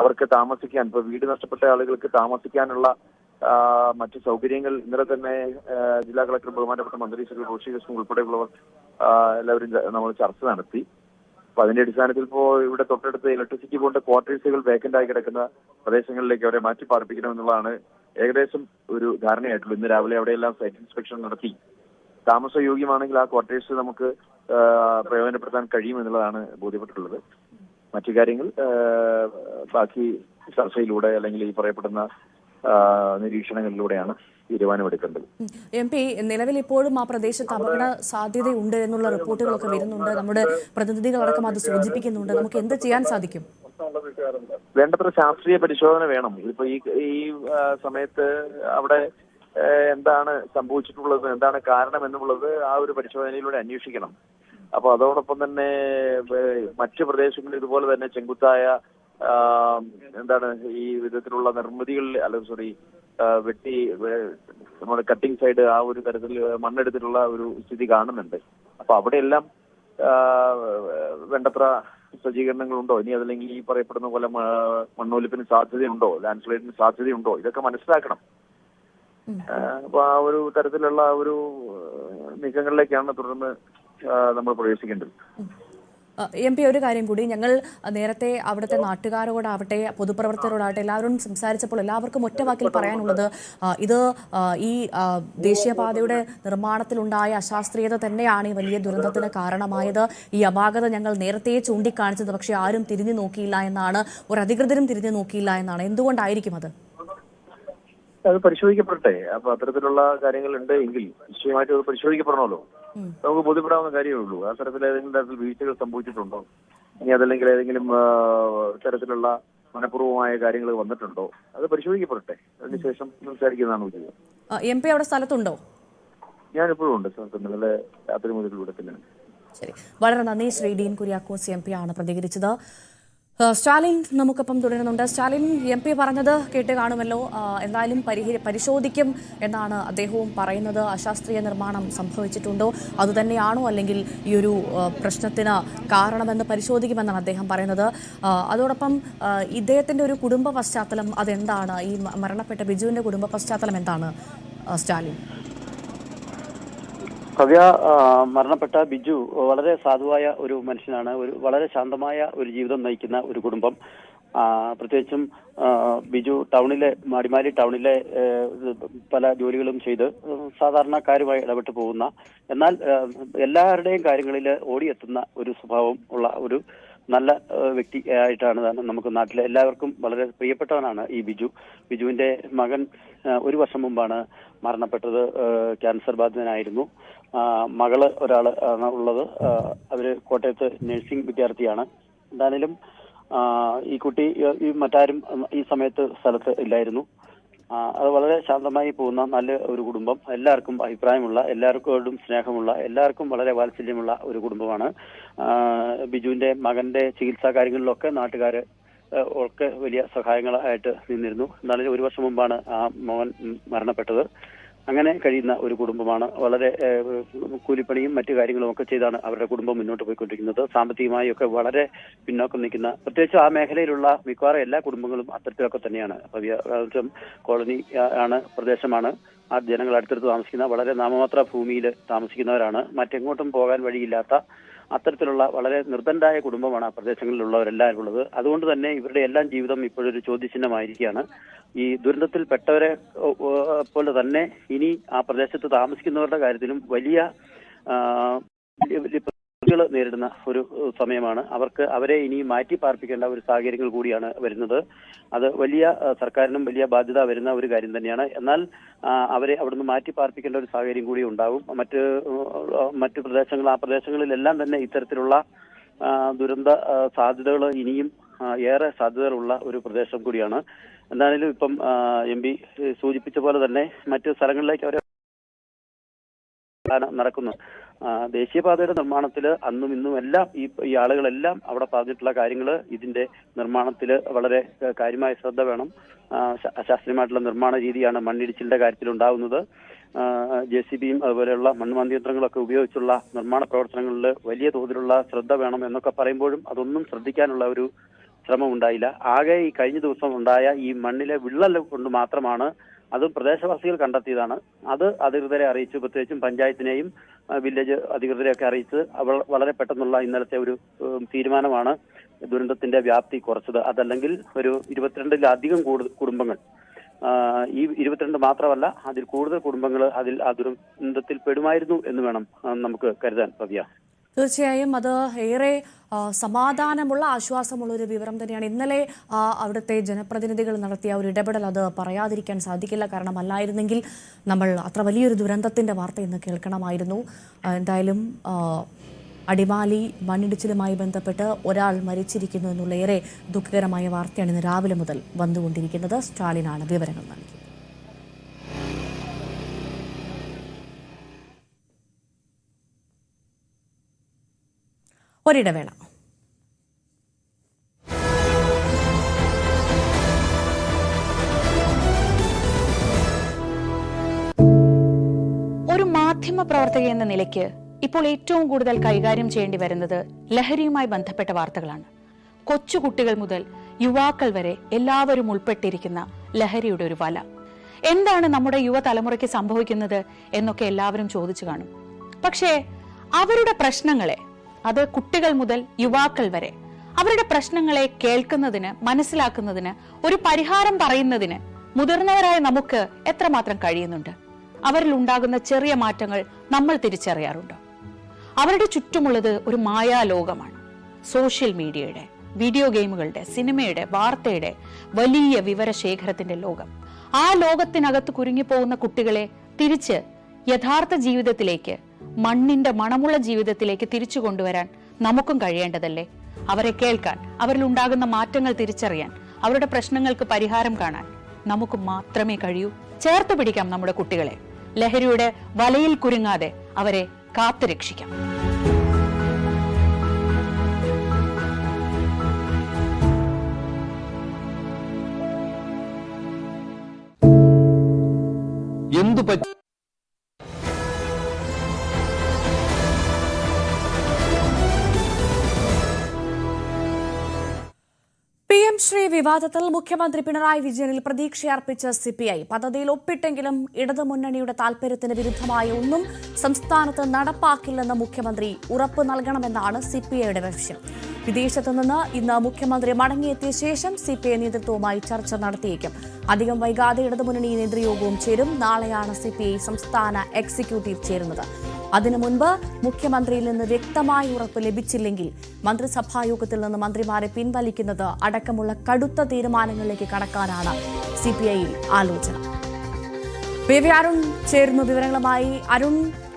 അവർക്ക് താമസിക്കാൻ, ഇപ്പൊ വീട് നഷ്ടപ്പെട്ട ആളുകൾക്ക് താമസിക്കാനുള്ള മറ്റു സൗകര്യങ്ങൾ ഇന്നലെ തന്നെ ജില്ലാ കളക്ടർ, ബഹുമാനപ്പെട്ട മന്ത്രി ശ്രീ റോഷി കൃഷ്ണൻ ഉൾപ്പെടെയുള്ളവർ എല്ലാവരും നമ്മൾ ചർച്ച നടത്തി. അപ്പൊ അതിന്റെ അടിസ്ഥാനത്തിൽ ഇപ്പോ ഇവിടെ തൊട്ടടുത്ത് ഇലക്ട്രിസിറ്റി ബോർഡിന്റെ ക്വാർട്ടേഴ്സുകൾ വേക്കന്റ് ആയി കിടക്കുന്ന പ്രദേശങ്ങളിലേക്ക് അവരെ മാറ്റി പാർപ്പിക്കണമെന്നുള്ളതാണ് ഏകദേശം ഒരു ധാരണയായിട്ടുള്ളൂ. ഇന്ന് രാവിലെ അവിടെയെല്ലാം സൈറ്റ് ഇൻസ്പെക്ഷൻ നടത്തി താമസയോഗ്യമാണെങ്കിൽ ആ ക്വാർട്ടേഴ്സ് നമുക്ക് പ്രയോജനപ്പെടുത്താൻ കഴിയുമെന്നുള്ളതാണ് ബോധ്യപ്പെട്ടിട്ടുള്ളത്. മറ്റു കാര്യങ്ങൾ ബാക്കി ചർച്ചയിലൂടെ അല്ലെങ്കിൽ ഈ പറയപ്പെടുന്ന നിരീക്ഷണങ്ങളിലൂടെയാണ് തീരുമാനമെടുക്കേണ്ടത്. എം പി, നിലവിൽ ഇപ്പോഴും ആ പ്രദേശത്ത് അപകട സാധ്യതയുണ്ട് എന്നുള്ള റിപ്പോർട്ടുകളൊക്കെ വരുന്നുണ്ട്. നമ്മുടെ പ്രതിനിധികളടക്കം അത് സൂചിപ്പിക്കുന്നുണ്ട്. നമുക്ക് എന്ത് ചെയ്യാൻ സാധിക്കും? വേണ്ടത്ര ശാസ്ത്രീയ പരിശോധന വേണം. ഇപ്പൊ ഈ സമയത്ത് അവിടെ എന്താണ് സംഭവിച്ചിട്ടുള്ളത്, എന്താണ് കാരണം എന്നുള്ളത് ആ ഒരു പരിശോധനയിലൂടെ അന്വേഷിക്കണം. അപ്പൊ അതോടൊപ്പം തന്നെ മറ്റു പ്രദേശങ്ങളിൽ ഇതുപോലെ തന്നെ ചെങ്കുത്തായ എന്താണ് ഈ വിധത്തിലുള്ള നിർമ്മിതികൾ വെട്ടി നമ്മുടെ കട്ടിംഗ് സൈഡ് ആ ഒരു തരത്തിൽ മണ്ണെടുത്തിട്ടുള്ള ഒരു സ്ഥിതി കാണുന്നുണ്ട്. അപ്പൊ അവിടെയെല്ലാം വേണ്ടത്ര സജ്ജീകരണങ്ങളുണ്ടോ, ഇനി അതല്ലെങ്കിൽ ഈ പറയപ്പെടുന്ന പോലെ മണ്ണൊലിപ്പിന് സാധ്യതയുണ്ടോ, ലാൻഡ് സ്ലൈഡിന് സാധ്യതയുണ്ടോ, ഇതൊക്കെ മനസ്സിലാക്കണം. അപ്പൊ ആ ഒരു തരത്തിലുള്ള ഒരു നീക്കങ്ങളിലേക്കാണ് തുടർന്ന് നമ്മൾ പ്രവേശിക്കേണ്ടത്. എം പി, ഒരു കാര്യം കൂടി, ഞങ്ങൾ നേരത്തെ അവിടുത്തെ നാട്ടുകാരോടാവട്ടെ പൊതുപ്രവർത്തകരോടാവട്ടെ എല്ലാവരും സംസാരിച്ചപ്പോൾ എല്ലാവർക്കും ഒറ്റ വാക്കിൽ പറയാനുള്ളത് ഇത് ഈ ദേശീയപാതയുടെ നിർമ്മാണത്തിലുണ്ടായ അശാസ്ത്രീയത തന്നെയാണ് ഈ വലിയ ദുരന്തത്തിന് കാരണമായത്. ഈ അപാകത ഞങ്ങൾ നേരത്തെ ചൂണ്ടിക്കാണിച്ചത്, പക്ഷേ ആരും തിരിഞ്ഞു നോക്കിയില്ല എന്നാണ്, ഒരു അധികൃതരും തിരിഞ്ഞു നോക്കിയില്ല എന്നാണ്. എന്തുകൊണ്ടായിരിക്കും അത്? അത് പരിശോധിക്കപ്പെടട്ടെ. അപ്പൊ അത്തരത്തിലുള്ള കാര്യങ്ങളുണ്ട് എങ്കിൽ നിശ്ചയമായിട്ടും അത് പരിശോധിക്കപ്പെടണമല്ലോ. നമുക്ക് ബോധ്യപ്പെടാവുന്ന കാര്യമേ ഉള്ളൂ. ആ തരത്തിൽ ഏതെങ്കിലും തരത്തിൽ വീഴ്ചകൾ സംഭവിച്ചിട്ടുണ്ടോ, ഇനി അതല്ലെങ്കിൽ ഏതെങ്കിലും തരത്തിലുള്ള മനഃപൂർവ്വമായ കാര്യങ്ങൾ വന്നിട്ടുണ്ടോ, അത് പരിശോധിക്കപ്പെടട്ടെ. അതിനുശേഷം സംസാരിക്കുന്നതാണ് ഉചിതം. MP അവിടെ സ്ഥലത്തുണ്ടോ? ഞാനിപ്പോഴും ഉണ്ട് സ്ഥലത്ത്, ഇന്നലെ രാത്രി മുതൽ ഇവിടെ തന്നെയാണ്. ശരി, വളരെ നന്ദി. ശ്രീ ഡീൻ കുര്യാക്കോസ് MP ആണ് പ്രതികരിച്ചത്. സ്റ്റാലിൻ നമുക്കൊപ്പം തുടരുന്നുണ്ട്. സ്റ്റാലിൻ, MP പറഞ്ഞത് കേട്ട് കാണുമല്ലോ. എന്തായാലും പരിശോധിക്കും എന്നാണ് അദ്ദേഹവും പറയുന്നത്. അശാസ്ത്രീയ നിർമ്മാണം സംഭവിച്ചിട്ടുണ്ടോ, അതുതന്നെയാണോ അല്ലെങ്കിൽ ഈ ഒരു പ്രശ്നത്തിന് കാരണമെന്ന് പരിശോധിക്കുമെന്നാണ് അദ്ദേഹം പറയുന്നത്. അതോടൊപ്പം ഇദ്ദേഹത്തിൻ്റെ ഒരു കുടുംബ പശ്ചാത്തലം അതെന്താണ്? ഈ മരണപ്പെട്ട ബിജുവിൻ്റെ കുടുംബ പശ്ചാത്തലം എന്താണ് സ്റ്റാലിൻ? ഭവ്യ, മരണപ്പെട്ട ബിജു വളരെ സാധുവായ ഒരു മനുഷ്യനാണ്. വളരെ ശാന്തമായ ഒരു ജീവിതം നയിക്കുന്ന ഒരു കുടുംബം. പ്രത്യേകിച്ചും ബിജു അടിമാലി ടൗണിലെ പല ജോലികളും ചെയ്ത് സാധാരണക്കാരുമായി ഇടപെട്ട് പോകുന്ന, എന്നാൽ എല്ലാവരുടെയും കാര്യങ്ങളിൽ ഓടിയെത്തുന്ന ഒരു സ്വഭാവം ഉള്ള ഒരു നല്ല വ്യക്തി ആയിട്ടാണ് നമുക്ക് നാട്ടിലെ എല്ലാവർക്കും വളരെ പ്രിയപ്പെട്ടവനാണ് ഈ ബിജു. ബിജുവിന്റെ മകൻ 1 വർഷം മുമ്പാണ് മരണപ്പെട്ടത്. ക്യാൻസർ ബാധിതനായിരുന്നു. മകള് ഒരാള് ആണ് ഉള്ളത്. അവര് കോട്ടയത്ത് നഴ്സിംഗ് വിദ്യാർത്ഥിയാണ്. എന്തായാലും ഈ കുട്ടി മറ്റാരും ഈ സമയത്ത് സ്ഥലത്ത് ഇല്ലായിരുന്നു. അത് വളരെ ശാന്തമായി പോകുന്ന നല്ല ഒരു കുടുംബം. എല്ലാവർക്കും അഭിപ്രായമുള്ള, എല്ലാവർക്കും സ്നേഹമുള്ള, എല്ലാവർക്കും വളരെ വാത്സല്യമുള്ള ഒരു കുടുംബമാണ്. ബിജുവിന്റെ മകന്റെ ചികിത്സാ കാര്യങ്ങളിലൊക്കെ നാട്ടുകാര് ഒക്കെ വലിയ സഹായങ്ങളായിട്ട് നിന്നിരുന്നു. എന്നാലും 1 വർഷം മുമ്പാണ് ആ മകൻ മരണപ്പെട്ടത്. അങ്ങനെ കഴിയുന്ന ഒരു കുടുംബമാണ്. വളരെ കൂലിപ്പണിയും മറ്റു കാര്യങ്ങളും ഒക്കെ ചെയ്താണ് അവരുടെ കുടുംബം മുന്നോട്ട് പോയിക്കൊണ്ടിരിക്കുന്നത്. സാമ്പത്തികമായി ഒക്കെ വളരെ പിന്നോക്കം നിൽക്കുന്ന, പ്രത്യേകിച്ച് ആ മേഖലയിലുള്ള മിക്കവാറും എല്ലാ കുടുംബങ്ങളും അത്തരത്തിലൊക്കെ തന്നെയാണ്. കോളനി പ്രദേശമാണ്. ആ ജനങ്ങൾ അടുത്തടുത്ത് താമസിക്കുന്ന, വളരെ നാമമാത്ര ഭൂമിയിൽ താമസിക്കുന്നവരാണ്. മറ്റെങ്ങോട്ടും പോകാൻ വഴിയില്ലാത്ത അത്തരത്തിലുള്ള വളരെ നിർദ്ധനരായ കുടുംബമാണ് ആ പ്രദേശങ്ങളിലുള്ളവരെല്ലാവരും ഉള്ളത്. അതുകൊണ്ട് തന്നെ ഇവരുടെ എല്ലാം ജീവിതം ഇപ്പോഴൊരു ചോദ്യചിഹ്നമായിരിക്കുകയാണ്. ഈ ദുരന്തത്തിൽപ്പെട്ടവരെ പോലെ തന്നെ ഇനി ആ പ്രദേശത്ത് താമസിക്കുന്നവരുടെ കാര്യത്തിലും വലിയ പ്രതികൾ നേരിടുന്ന ഒരു സമയമാണ്. അവരെ ഇനി മാറ്റി പാർപ്പിക്കേണ്ട ഒരു സാഹചര്യങ്ങൾ കൂടിയാണ് വരുന്നത്. അത് വലിയ സർക്കാരിനും വലിയ ബാധ്യത വരുന്ന ഒരു കാര്യം തന്നെയാണ്. എന്നാൽ അവരെ അവിടുന്ന് മാറ്റി പാർപ്പിക്കേണ്ട ഒരു സാഹചര്യം കൂടി ഉണ്ടാവും. മറ്റു ആ പ്രദേശങ്ങളിലെല്ലാം തന്നെ ഇത്തരത്തിലുള്ള ദുരന്ത സാധ്യതകൾ ഇനിയും ഏറെ സാധ്യതകളുള്ള ഒരു പ്രദേശം കൂടിയാണ്. എന്തായാലും ഇപ്പം MP സൂചിപ്പിച്ച പോലെ തന്നെ മറ്റു സ്ഥലങ്ങളിലേക്ക് അവരെ നടക്കുന്നു. ദേശീയപാതയുടെ നിർമ്മാണത്തിൽ അന്നും ഇന്നും എല്ലാം ഈ ആളുകളെല്ലാം അവിടെ പറഞ്ഞിട്ടുള്ള കാര്യങ്ങൾ, ഇതിന്റെ നിർമ്മാണത്തിൽ വളരെ കാര്യമായ ശ്രദ്ധ വേണം. അശാസ്ത്രീയമായിട്ടുള്ള നിർമ്മാണ രീതിയാണ് മണ്ണിടിച്ചിലിന്റെ കാര്യത്തിൽ ഉണ്ടാകുന്നത്. JCBയും അതുപോലെയുള്ള മണ്ണ് യന്ത്രങ്ങളൊക്കെ ഉപയോഗിച്ചുള്ള നിർമ്മാണ പ്രവർത്തനങ്ങളിൽ വലിയ തോതിലുള്ള ശ്രദ്ധ വേണം എന്നൊക്കെ പറയുമ്പോഴും അതൊന്നും ശ്രദ്ധിക്കാനുള്ള ഒരു ശ്രമം ഉണ്ടായില്ല. ആകെ ഈ കഴിഞ്ഞ ദിവസം ഉണ്ടായ ഈ മണ്ണിലെ വിള്ളൽ കൊണ്ട് മാത്രമാണ്, അതും പ്രദേശവാസികൾ കണ്ടെത്തിയതാണ്. അത് അധികൃതരെ അറിയിച്ചു, പ്രത്യേകിച്ചും പഞ്ചായത്തിനെയും വില്ലേജ് അധികൃതരെയൊക്കെ അറിയിച്ച് വളരെ പെട്ടെന്നുള്ള ഇന്നലത്തെ ഒരു തീരുമാനമാണ് ദുരന്തത്തിന്റെ വ്യാപ്തി കുറച്ചത്. അതല്ലെങ്കിൽ ഒരു 22-ലധികം കുടുംബങ്ങൾ, ഈ 22 മാത്രമല്ല അതിൽ കൂടുതൽ കുടുംബങ്ങൾ ആ ദുരന്തത്തിൽ പെടുമായിരുന്നു എന്ന് വേണം നമുക്ക് കരുതാൻ. ഭവ്യ, തീർച്ചയായും അത് ഏറെ സമാധാനമുള്ള, ആശ്വാസമുള്ള ഒരു വിവരം തന്നെയാണ്. ഇന്നലെ അവിടുത്തെ ജനപ്രതിനിധികൾ നടത്തിയ ഒരു ഇടപെടൽ അത് പറയാതിരിക്കാൻ സാധിക്കില്ല. കാരണം അല്ലായിരുന്നെങ്കിൽ നമ്മൾ അത്ര വലിയൊരു ദുരന്തത്തിൻ്റെ വാർത്ത ഇന്ന് കേൾക്കണമായിരുന്നു. എന്തായാലും അടിമാലി മണ്ണിടിച്ചിലുമായി ബന്ധപ്പെട്ട് ഒരാൾ മരിച്ചിരിക്കുന്നു എന്നുള്ള ഏറെ ദുഃഖകരമായ വാർത്തയാണ് ഇന്ന് രാവിലെ മുതൽ വന്നുകൊണ്ടിരിക്കുന്നത്. സ്റ്റാലിനാണ് വിവരങ്ങൾ നൽകിയത്. ഒരിടവേള. ഒരു മാധ്യമ പ്രവർത്തക എന്ന നിലയ്ക്ക് ഇപ്പോൾ ഏറ്റവും കൂടുതൽ കൈകാര്യം ചെയ്യേണ്ടി വരുന്നത് ലഹരിയുമായി ബന്ധപ്പെട്ട വാർത്തകളാണ്. കൊച്ചുകുട്ടികൾ മുതൽ യുവാക്കൾ വരെ എല്ലാവരും ഉൾപ്പെട്ടിരിക്കുന്ന ലഹരിയുടെ ഒരു വല. എന്താണ് നമ്മുടെ യുവതലമുറയ്ക്ക് സംഭവിക്കുന്നത് എന്നൊക്കെ എല്ലാവരും ചോദിച്ചു കാണും. പക്ഷേ അവരുടെ പ്രശ്നങ്ങളെ, അത് കുട്ടികൾ മുതൽ യുവാക്കൾ വരെ, അവരുടെ പ്രശ്നങ്ങളെ കേൾക്കുന്നതിന്, മനസ്സിലാക്കുന്നതിന്, ഒരു പരിഹാരം പറയുന്നതിന് മുതിർന്നവരായ നമുക്ക് എത്രമാത്രം കഴിയുന്നുണ്ട്? അവരിൽ ഉണ്ടാകുന്ന ചെറിയ മാറ്റങ്ങൾ നമ്മൾ തിരിച്ചറിയാറുണ്ടോ? അവരുടെ ചുറ്റുമുള്ളത് ഒരു മായാലോകമാണ്. സോഷ്യൽ മീഡിയയുടെ, വീഡിയോ ഗെയിമുകളുടെ, സിനിമയുടെ, വാർത്തയുടെ വലിയ വിവരശേഖരത്തിന്റെ ലോകം. ആ ലോകത്തിനകത്ത് കുരുങ്ങിപ്പോകുന്ന കുട്ടികളെ തിരിച്ച് യഥാർത്ഥ ജീവിതത്തിലേക്ക്, മണ്ണിന്റെ മണമുള്ള ജീവിതത്തിലേക്ക് തിരിച്ചു കൊണ്ടുവരാൻ നമുക്കും കഴിയേണ്ടതല്ലേ? അവരെ കേൾക്കാൻ, അവരിൽ ഉണ്ടാകുന്ന മാറ്റങ്ങൾ തിരിച്ചറിയാൻ, അവരുടെ പ്രശ്നങ്ങൾക്ക് പരിഹാരം കാണാൻ നമുക്ക് മാത്രമേ കഴിയൂ. ചേർത്ത് പിടിക്കാം നമ്മുടെ കുട്ടികളെ. ലഹരിയുടെ വലയിൽ കുരുങ്ങാതെ അവരെ കാത്തുരക്ഷിക്കാം. എന്തു പറ്റി? PM ശ്രീ വിവാദത്തിൽ മുഖ്യമന്ത്രി പിണറായി വിജയനിൽ പ്രതീക്ഷയർപ്പിച്ച CPI പദ്ധതിയിൽ ഒപ്പിട്ടെങ്കിലും ഇടതുമുന്നണിയുടെ താൽപര്യത്തിന് വിരുദ്ധമായ ഒന്നും സംസ്ഥാനത്ത് നടപ്പാക്കില്ലെന്ന് മുഖ്യമന്ത്രി ഉറപ്പ് നൽകണമെന്നാണ് CPIയുടെ ലക്ഷ്യം. വിദേശത്തു നിന്ന് ഇന്ന് മുഖ്യമന്ത്രി മടങ്ങിയെത്തിയ ശേഷം CPI നേതൃത്വവുമായി ചർച്ച നടത്തിയേക്കും. അധികം വൈകാതെ ഇടതുമുന്നണി നേതൃയോഗവും ചേരും. നാളെയാണ് CPI സംസ്ഥാന എക്സിക്യൂട്ടീവ് ചേരുന്നത്. അതിനു മുൻപ് മുഖ്യമന്ത്രിയിൽ നിന്ന് വ്യക്തമായ ഉറപ്പ് ലഭിച്ചില്ലെങ്കിൽ മന്ത്രിസഭായോഗത്തിൽ നിന്ന് മന്ത്രിമാരെ പിൻവലിക്കുന്നത് അടക്കമുള്ള കടുത്ത തീരുമാനങ്ങളിലേക്ക് കടക്കാനാണ് CPIയിൽ ആലോചന. അരുൺ ചേരുന്നു വിവരങ്ങളുമായി. അരുൺ,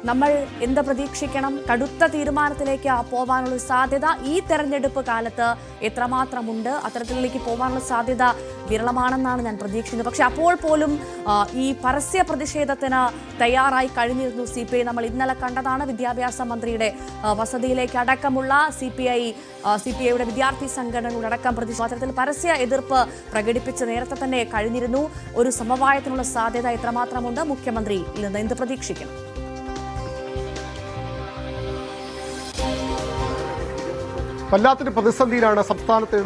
നമ്മൾ എന്ത് പ്രതീക്ഷിക്കണം? കടുത്ത തീരുമാനത്തിലേക്ക് പോകാനുള്ള സാധ്യത ഈ തെരഞ്ഞെടുപ്പ് കാലത്ത് എത്രമാത്രമുണ്ട്? അത്തരത്തിലേക്ക് പോകാനുള്ള സാധ്യത വിരളമാണെന്നാണ് ഞാൻ പ്രതീക്ഷിക്കുന്നത്. പക്ഷെ അപ്പോൾ പോലും ഈ പരസ്യ പ്രതിഷേധത്തിന് തയ്യാറായി കഴിഞ്ഞിരുന്നു CPI. നമ്മൾ ഇന്നലെ കണ്ടതാണ്. വിദ്യാഭ്യാസ മന്ത്രിയുടെ വസതിയിലേക്ക് അടക്കമുള്ള CPIയുടെ വിദ്യാർത്ഥി സംഘടനകളടക്കം അത്തരത്തിൽ പരസ്യ എതിർപ്പ് പ്രകടിപ്പിച്ച് നേരത്തെ തന്നെ കഴിഞ്ഞിരുന്നു. ഒരു സമവായത്തിനുള്ള സാധ്യത എത്രമാത്രമുണ്ട്? മുഖ്യമന്ത്രിയിൽ നിന്ന് എന്ത് പ്രതീക്ഷിക്കണം? വല്ലാത്തൊരു പ്രതിസന്ധിയിലാണ് സംസ്ഥാനത്ത്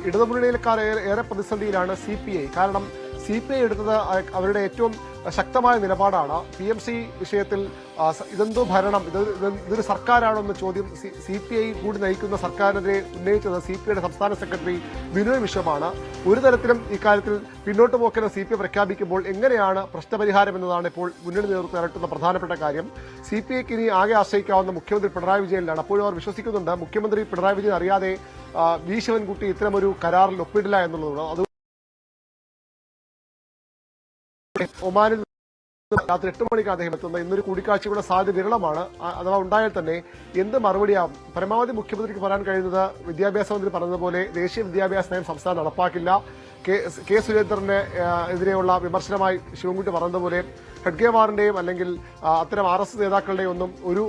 ഇടതുമുന്നണിയിലേക്കാൾ ഏറെ പ്രതിസന്ധിയിലാണ് CPI. കാരണം CPI എടുത്തത് അവരുടെ ഏറ്റവും ശക്തമായ നിലപാടാണ്. PMC വിഷയത്തിൽ ഇതെന്തോ ഭരണം, ഇതൊരു സർക്കാരാണോ എന്ന ചോദ്യം CPI കൂടി നയിക്കുന്ന സർക്കാരിനെതിരെ ഉന്നയിച്ചത് CPIയുടെ സംസ്ഥാന സെക്രട്ടറി ബിനോയ് വിശ്വമാണ്. ഒരു തരത്തിലും ഇക്കാര്യത്തിൽ പിന്നോട്ട് പോക്കിന് CPI പ്രഖ്യാപിക്കുമ്പോൾ എങ്ങനെയാണ് പ്രശ്നപരിഹാരം എന്നതാണ് ഇപ്പോൾ മുന്നണി നേതൃത്വം അലട്ടുന്ന പ്രധാനപ്പെട്ട കാര്യം. CPIക്ക് ഇനി ആകെ ആശ്രയിക്കാവുന്ന മുഖ്യമന്ത്രി പിണറായി വിജയനിലാണ്. അപ്പോഴും അവർ വിശ്വസിക്കുന്നുണ്ട് മുഖ്യമന്ത്രി പിണറായി വിജയൻ അറിയാതെ വി ശിവൻകുട്ടി ഇത്തരമൊരു കരാറിൽ ഒപ്പിടില്ല എന്നുള്ളതാണ്. ഒമാനിൽ രാത്രി 8 മണിക്ക് അദ്ദേഹം എത്തുന്ന ഇന്നൊരു കൂടിക്കാഴ്ചയുടെ സാധ്യത വിരളമാണ്. അഥവാ ഉണ്ടായാൽ തന്നെ എന്ത് മറുപടിയാവും? പരമാവധി മുഖ്യമന്ത്രിക്ക് പറയാൻ കഴിയുന്നത് വിദ്യാഭ്യാസ മന്ത്രി പറഞ്ഞതുപോലെ ദേശീയ വിദ്യാഭ്യാസ നയം സംസ്ഥാനം നടപ്പാക്കില്ല. കെ സുരേന്ദ്രന് എതിരെയുള്ള വിമർശനമായി ശിവൻകുട്ടി പറഞ്ഞതുപോലെ ഹെഡ്ഗേവാറിന്റെയും അല്ലെങ്കിൽ അത്തരം RS നേതാക്കളുടെയും ഒന്നും ഒരു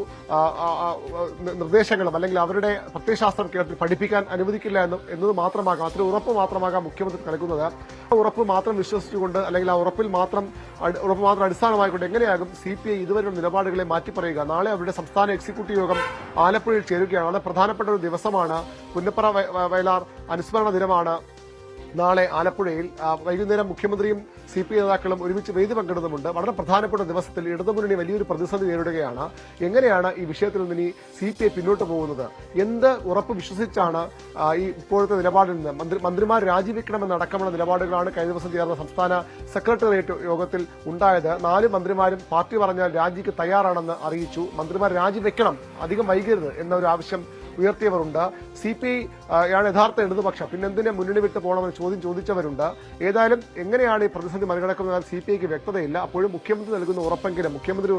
നിർദ്ദേശങ്ങളും അല്ലെങ്കിൽ അവരുടെ പ്രത്യയശാസ്ത്രം കേരളത്തിൽ പഠിപ്പിക്കാൻ അനുവദിക്കില്ല എന്നത് മാത്രമാകാം, അത്ര ഉറപ്പ് മാത്രമാകാം മുഖ്യമന്ത്രി നൽകുന്നത്. ഉറപ്പ് മാത്രം വിശ്വസിച്ചുകൊണ്ട് അല്ലെങ്കിൽ ആ ഉറപ്പ് മാത്രം അടിസ്ഥാനമായിക്കൊണ്ട് എങ്ങനെയാകും CPI ഇതുവരെയുള്ള നിലപാടുകളെ മാറ്റിപ്പറയുക? നാളെ അവരുടെ സംസ്ഥാന എക്സിക്യൂട്ടീവ് യോഗം ആലപ്പുഴയിൽ ചേരുകയാണ്. വളരെ പ്രധാനപ്പെട്ട ഒരു ദിവസമാണ്. പുന്നപ്ര വയലാർ അനുസ്മരണ ദിനമാണ് നാളെ ആലപ്പുഴയിൽ. വൈകുന്നേരം മുഖ്യമന്ത്രിയും CPI നേതാക്കളും ഒരുമിച്ച് വേദി പങ്കിടുന്നുമുണ്ട്. വളരെ പ്രധാനപ്പെട്ട ദിവസത്തിൽ ഇടതുമുന്നണി വലിയൊരു പ്രതിസന്ധി നേരിടുകയാണ്. എങ്ങനെയാണ് ഈ വിഷയത്തിൽ നിന്ന് ഇനി CPI പിന്നോട്ട് പോകുന്നത്? എന്ത് ഉറപ്പ് വിശ്വസിച്ചാണ് ഈ ഇപ്പോഴത്തെ നിലപാടിൽ നിന്ന് മന്ത്രിമാർ രാജിവെക്കണമെന്നടക്കമുള്ള നിലപാടുകളാണ് കഴിഞ്ഞ ദിവസം ചേർന്ന സംസ്ഥാന സെക്രട്ടേറിയറ്റ് യോഗത്തിൽ ഉണ്ടായത്. 4 മന്ത്രിമാരും പാർട്ടി പറഞ്ഞാൽ രാജിക്ക് തയ്യാറാണെന്ന് അറിയിച്ചു. മന്ത്രിമാർ രാജിവെക്കണം, അധികം വൈകരുത് എന്നൊരു ആവശ്യം ഉയർത്തിയവരുണ്ട്. CPI ആണ് യഥാർത്ഥ ഇടതുപക്ഷം, പിന്നെ എന്തിനെ മുന്നണി വിട്ട് പോകണമെന്ന് ചോദിച്ചവരുണ്ട്. ഏതായാലും എങ്ങനെയാണ് ഈ പ്രതിസന്ധി മറികടക്കുന്നത് CPIക്ക് വ്യക്തതയില്ല. അപ്പോഴും മുഖ്യമന്ത്രി നൽകുന്ന ഉറപ്പെങ്കിലും മുഖ്യമന്ത്രി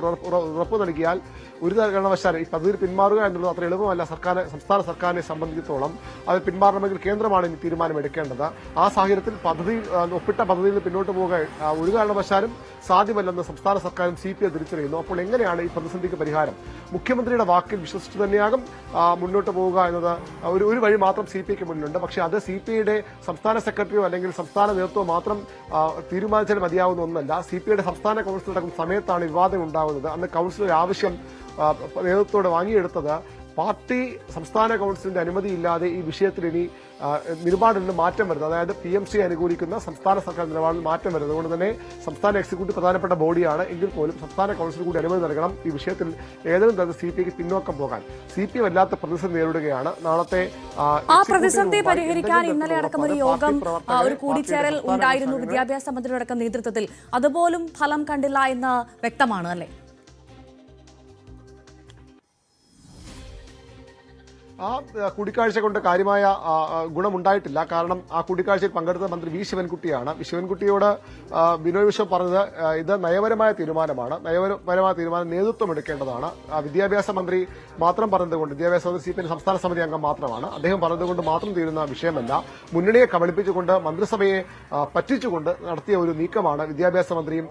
ഉറപ്പ് നൽകിയാൽ ഒരു കാരണവശാൽ ഈ പദ്ധതിയിൽ പിന്മാറുക എന്നുള്ളത് അത്ര എളുപ്പമല്ല. സംസ്ഥാന സർക്കാരിനെ സംബന്ധിച്ചിടത്തോളം അത് പിന്മാറണമെങ്കിൽ കേന്ദ്രമാണ് ഇനി തീരുമാനമെടുക്കേണ്ടത്. ആ സാഹചര്യത്തിൽ ഒപ്പിട്ട പദ്ധതിയിൽ നിന്ന് പിന്നോട്ട് പോകാൻ ഒരു കാരണവശാലും സാധ്യമല്ലെന്ന് സംസ്ഥാന സർക്കാരും CPI തിരിച്ചറിയുന്നു. അപ്പോൾ എങ്ങനെയാണ് ഈ പ്രതിസന്ധിക്ക് പരിഹാരം? മുഖ്യമന്ത്രിയുടെ വാക്കിൽ വിശ്വസിച്ചു തന്നെയാകും മുന്നോട്ട് പോവുക എന്നത് ഒരു വഴി മാത്രം CPIക്ക് മുന്നിലുണ്ട്. പക്ഷേ അത് CPIയുടെ സംസ്ഥാന സെക്രട്ടറിയോ അല്ലെങ്കിൽ സംസ്ഥാന നേതൃത്വം മാത്രം തീരുമാനിച്ചാൽ മതിയാവുന്ന ഒന്നല്ല. CPIയുടെ സംസ്ഥാന കൌൺസിൽ നടക്കുന്ന സമയത്താണ് വിവാദം ഉണ്ടാകുന്നത്. അന്ന് കൌൺസിൽ ഒരു ആവശ്യം നേതൃത്വത്തോട് വാങ്ങിയെടുത്തത് പാർട്ടി സംസ്ഥാന കൌൺസിലിന്റെ അനുമതിയില്ലാതെ ഈ വിഷയത്തിൽ ഇനി നിലപാടിൽ നിന്ന് മാറ്റം വരുന്നത്, അതായത് PMC അനുകൂലിക്കുന്ന സംസ്ഥാന സർക്കാർ നിലപാടിൽ മാറ്റം വരുന്നത്. അതുകൊണ്ട് തന്നെ സംസ്ഥാന എക്സിക്യൂട്ടീവ് പ്രധാനപ്പെട്ട ബോഡിയാണ് എങ്കിൽ പോലും സംസ്ഥാന കൌൺസിൽ കൂടി അനുമതി നൽകണം ഈ വിഷയത്തിൽ ഏതെങ്കിലും തരത്തിൽ CPIക്ക് പിന്നോക്കം പോകാൻ. CPI വല്ലാത്ത പ്രതിസന്ധി നേരിടുകയാണ്. നാളത്തെ ആ പ്രതിസന്ധി പരിഹരിക്കാൻ ഇന്നലെ അടക്കം ഒരു യോഗം, ഒരു കൂടിച്ചേരൽ ഉണ്ടായിരുന്നു വിദ്യാഭ്യാസ മന്ത്രിയുടെ അടക്കം നേതൃത്വത്തിൽ. അതുപോലും ഫലം കണ്ടില്ല എന്ന് വ്യക്തമാണ് അല്ലേ? ആ കൂടിക്കാഴ്ച കൊണ്ട് കാര്യമായ ഗുണമുണ്ടായിട്ടില്ല. കാരണം ആ കൂടിക്കാഴ്ചയിൽ പങ്കെടുത്ത മന്ത്രി വി ശിവൻകുട്ടിയാണ്. ശിവൻകുട്ടിയോട് ബിനോയ് വിശ്വം പറഞ്ഞത് ഇത് നയപരമായ തീരുമാനമാണ്, നയപരമായ തീരുമാനം നേതൃത്വം എടുക്കേണ്ടതാണ്. വിദ്യാഭ്യാസ മന്ത്രി മാത്രം പറഞ്ഞതുകൊണ്ട്, വിദ്യാഭ്യാസ മന്ത്രി CPM സംസ്ഥാന സമിതി അംഗം മാത്രമാണ്, അദ്ദേഹം പറഞ്ഞതുകൊണ്ട് മാത്രം തീരുന്ന വിഷയമല്ല. മുന്നണിയെ കബളിപ്പിച്ചുകൊണ്ട് മന്ത്രിസഭയെ പറ്റിച്ചുകൊണ്ട് നടത്തിയ ഒരു നീക്കമാണ് വിദ്യാഭ്യാസ മന്ത്രിയും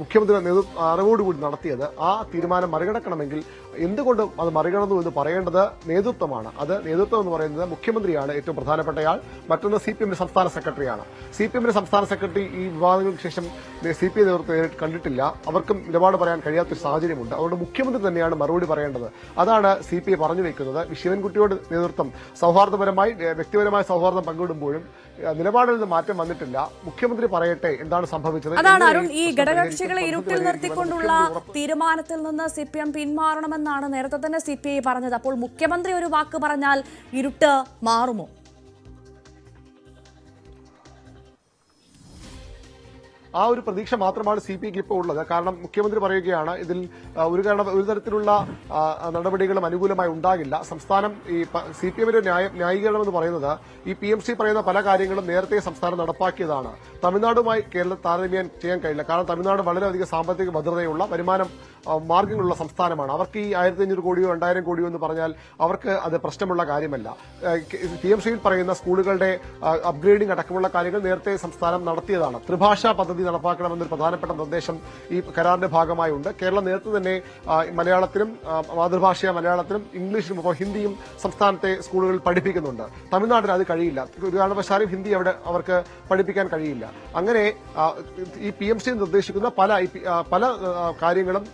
മുഖ്യമന്ത്രിയുടെ അറിവോടുകൂടി നടത്തിയത്. ആ തീരുമാനം മറികടക്കണമെങ്കിൽ എന്തുകൊണ്ട് അത് മറികടന്നു എന്ന് പറയേണ്ടത് നേതൃത്വമാണ്. അത് നേതൃത്വം എന്ന് പറയുന്നത് മുഖ്യമന്ത്രിയാണ് ഏറ്റവും പ്രധാനപ്പെട്ടയാൾ. മറ്റൊന്ന് CPMന്റെ സംസ്ഥാന സെക്രട്ടറിയാണ്. CPMന്റെ സംസ്ഥാന സെക്രട്ടറി ഈ വിവാദങ്ങൾക്ക് ശേഷം CPI നേതൃത്വം കണ്ടിട്ടില്ല. അവർക്കും നിലപാട് പറയാൻ കഴിയാത്തൊരു സാഹചര്യമുണ്ട്. അതുകൊണ്ട് മുഖ്യമന്ത്രി തന്നെയാണ് മറുപടി പറയേണ്ടത്. അതാണ് CPI പറഞ്ഞു വെക്കുന്നത്. ശിവൻകുട്ടിയോട് നേതൃത്വം സൗഹാർദ്ദപരമായി വ്യക്തിപരമായ സൗഹാർദ്ദം പങ്കിടുമ്പോഴും നിലപാടിൽ നിന്ന് മാറ്റം വന്നിട്ടില്ല. മുഖ്യമന്ത്രി പറയട്ടെ എന്താണ് സംഭവിച്ചത്. അതാണ് അരുൺ, ഈ ഘടകകക്ഷികളെ ഇരുട്ടിൽ നിർത്തിക്കൊണ്ടുള്ള തീരുമാനത്തിൽ നിന്ന് CPM പിന്മാറണമെന്നാണ് നേരത്തെ തന്നെ CPI പറഞ്ഞത്. അപ്പോൾ മുഖ്യമന്ത്രി ഒരു വാക്ക് പറഞ്ഞാൽ ഇരുട്ട് മാറുമോ? ആ ഒരു പ്രതീക്ഷ മാത്രമാണ് CPIക്ക് ഇപ്പോൾ ഉള്ളത്. കാരണം മുഖ്യമന്ത്രി പറയുകയാണ് ഇതിൽ ഒരു തരത്തിലുള്ള നടപടികളും അനുകൂലമായി ഉണ്ടാകില്ല. സംസ്ഥാനം ഈ CPMന്റെ ന്യായീകരണം എന്ന് പറയുന്നത് ഈ PMC പറയുന്ന പല കാര്യങ്ങളും നേരത്തെ സംസ്ഥാനം നടപ്പാക്കിയതാണ്. തമിഴ്നാടുമായി കേരളം താരതമ്യം ചെയ്യാൻ കഴിയില്ല. കാരണം തമിഴ്നാട് വളരെയധികം സാമ്പത്തിക ഭദ്രതയുള്ള വരുമാനം മാർഗങ്ങളുള്ള സംസ്ഥാനമാണ്. അവർക്ക് ഈ 1500 കോടിയോ 2000 കോടിയോ എന്ന് പറഞ്ഞാൽ അവർക്ക് അത് പ്രശ്നമുള്ള കാര്യമല്ല. PMCയിൽ പറയുന്ന സ്കൂളുകളുടെ അപ്ഗ്രേഡിംഗ് അടക്കമുള്ള കാര്യങ്ങൾ നേരത്തെ സംസ്ഥാനം നടത്തിയതാണ്. ത്രിഭാഷാ പദ്ധതി നടപ്പാക്കണമെന്നൊരു പ്രധാനപ്പെട്ട നിർദ്ദേശം ഈ കരാറിന്റെ ഭാഗമായുണ്ട്. കേരളം നേരത്തെ തന്നെ മലയാളത്തിലും മാതൃഭാഷയായ മലയാളത്തിലും ഇംഗ്ലീഷിലും ഇപ്പോൾ ഹിന്ദിയും സംസ്ഥാനത്തെ സ്കൂളുകളിൽ പഠിപ്പിക്കുന്നുണ്ട്. തമിഴ്നാട്ടിൽ അത് കഴിയില്ല. ഒരു കാരണവശാലും ഹിന്ദി അവിടെ അവർക്ക് പഠിപ്പിക്കാൻ കഴിയില്ല. അങ്ങനെ ഈ PMC നിർദ്ദേശിക്കുന്ന പല കാര്യങ്ങളും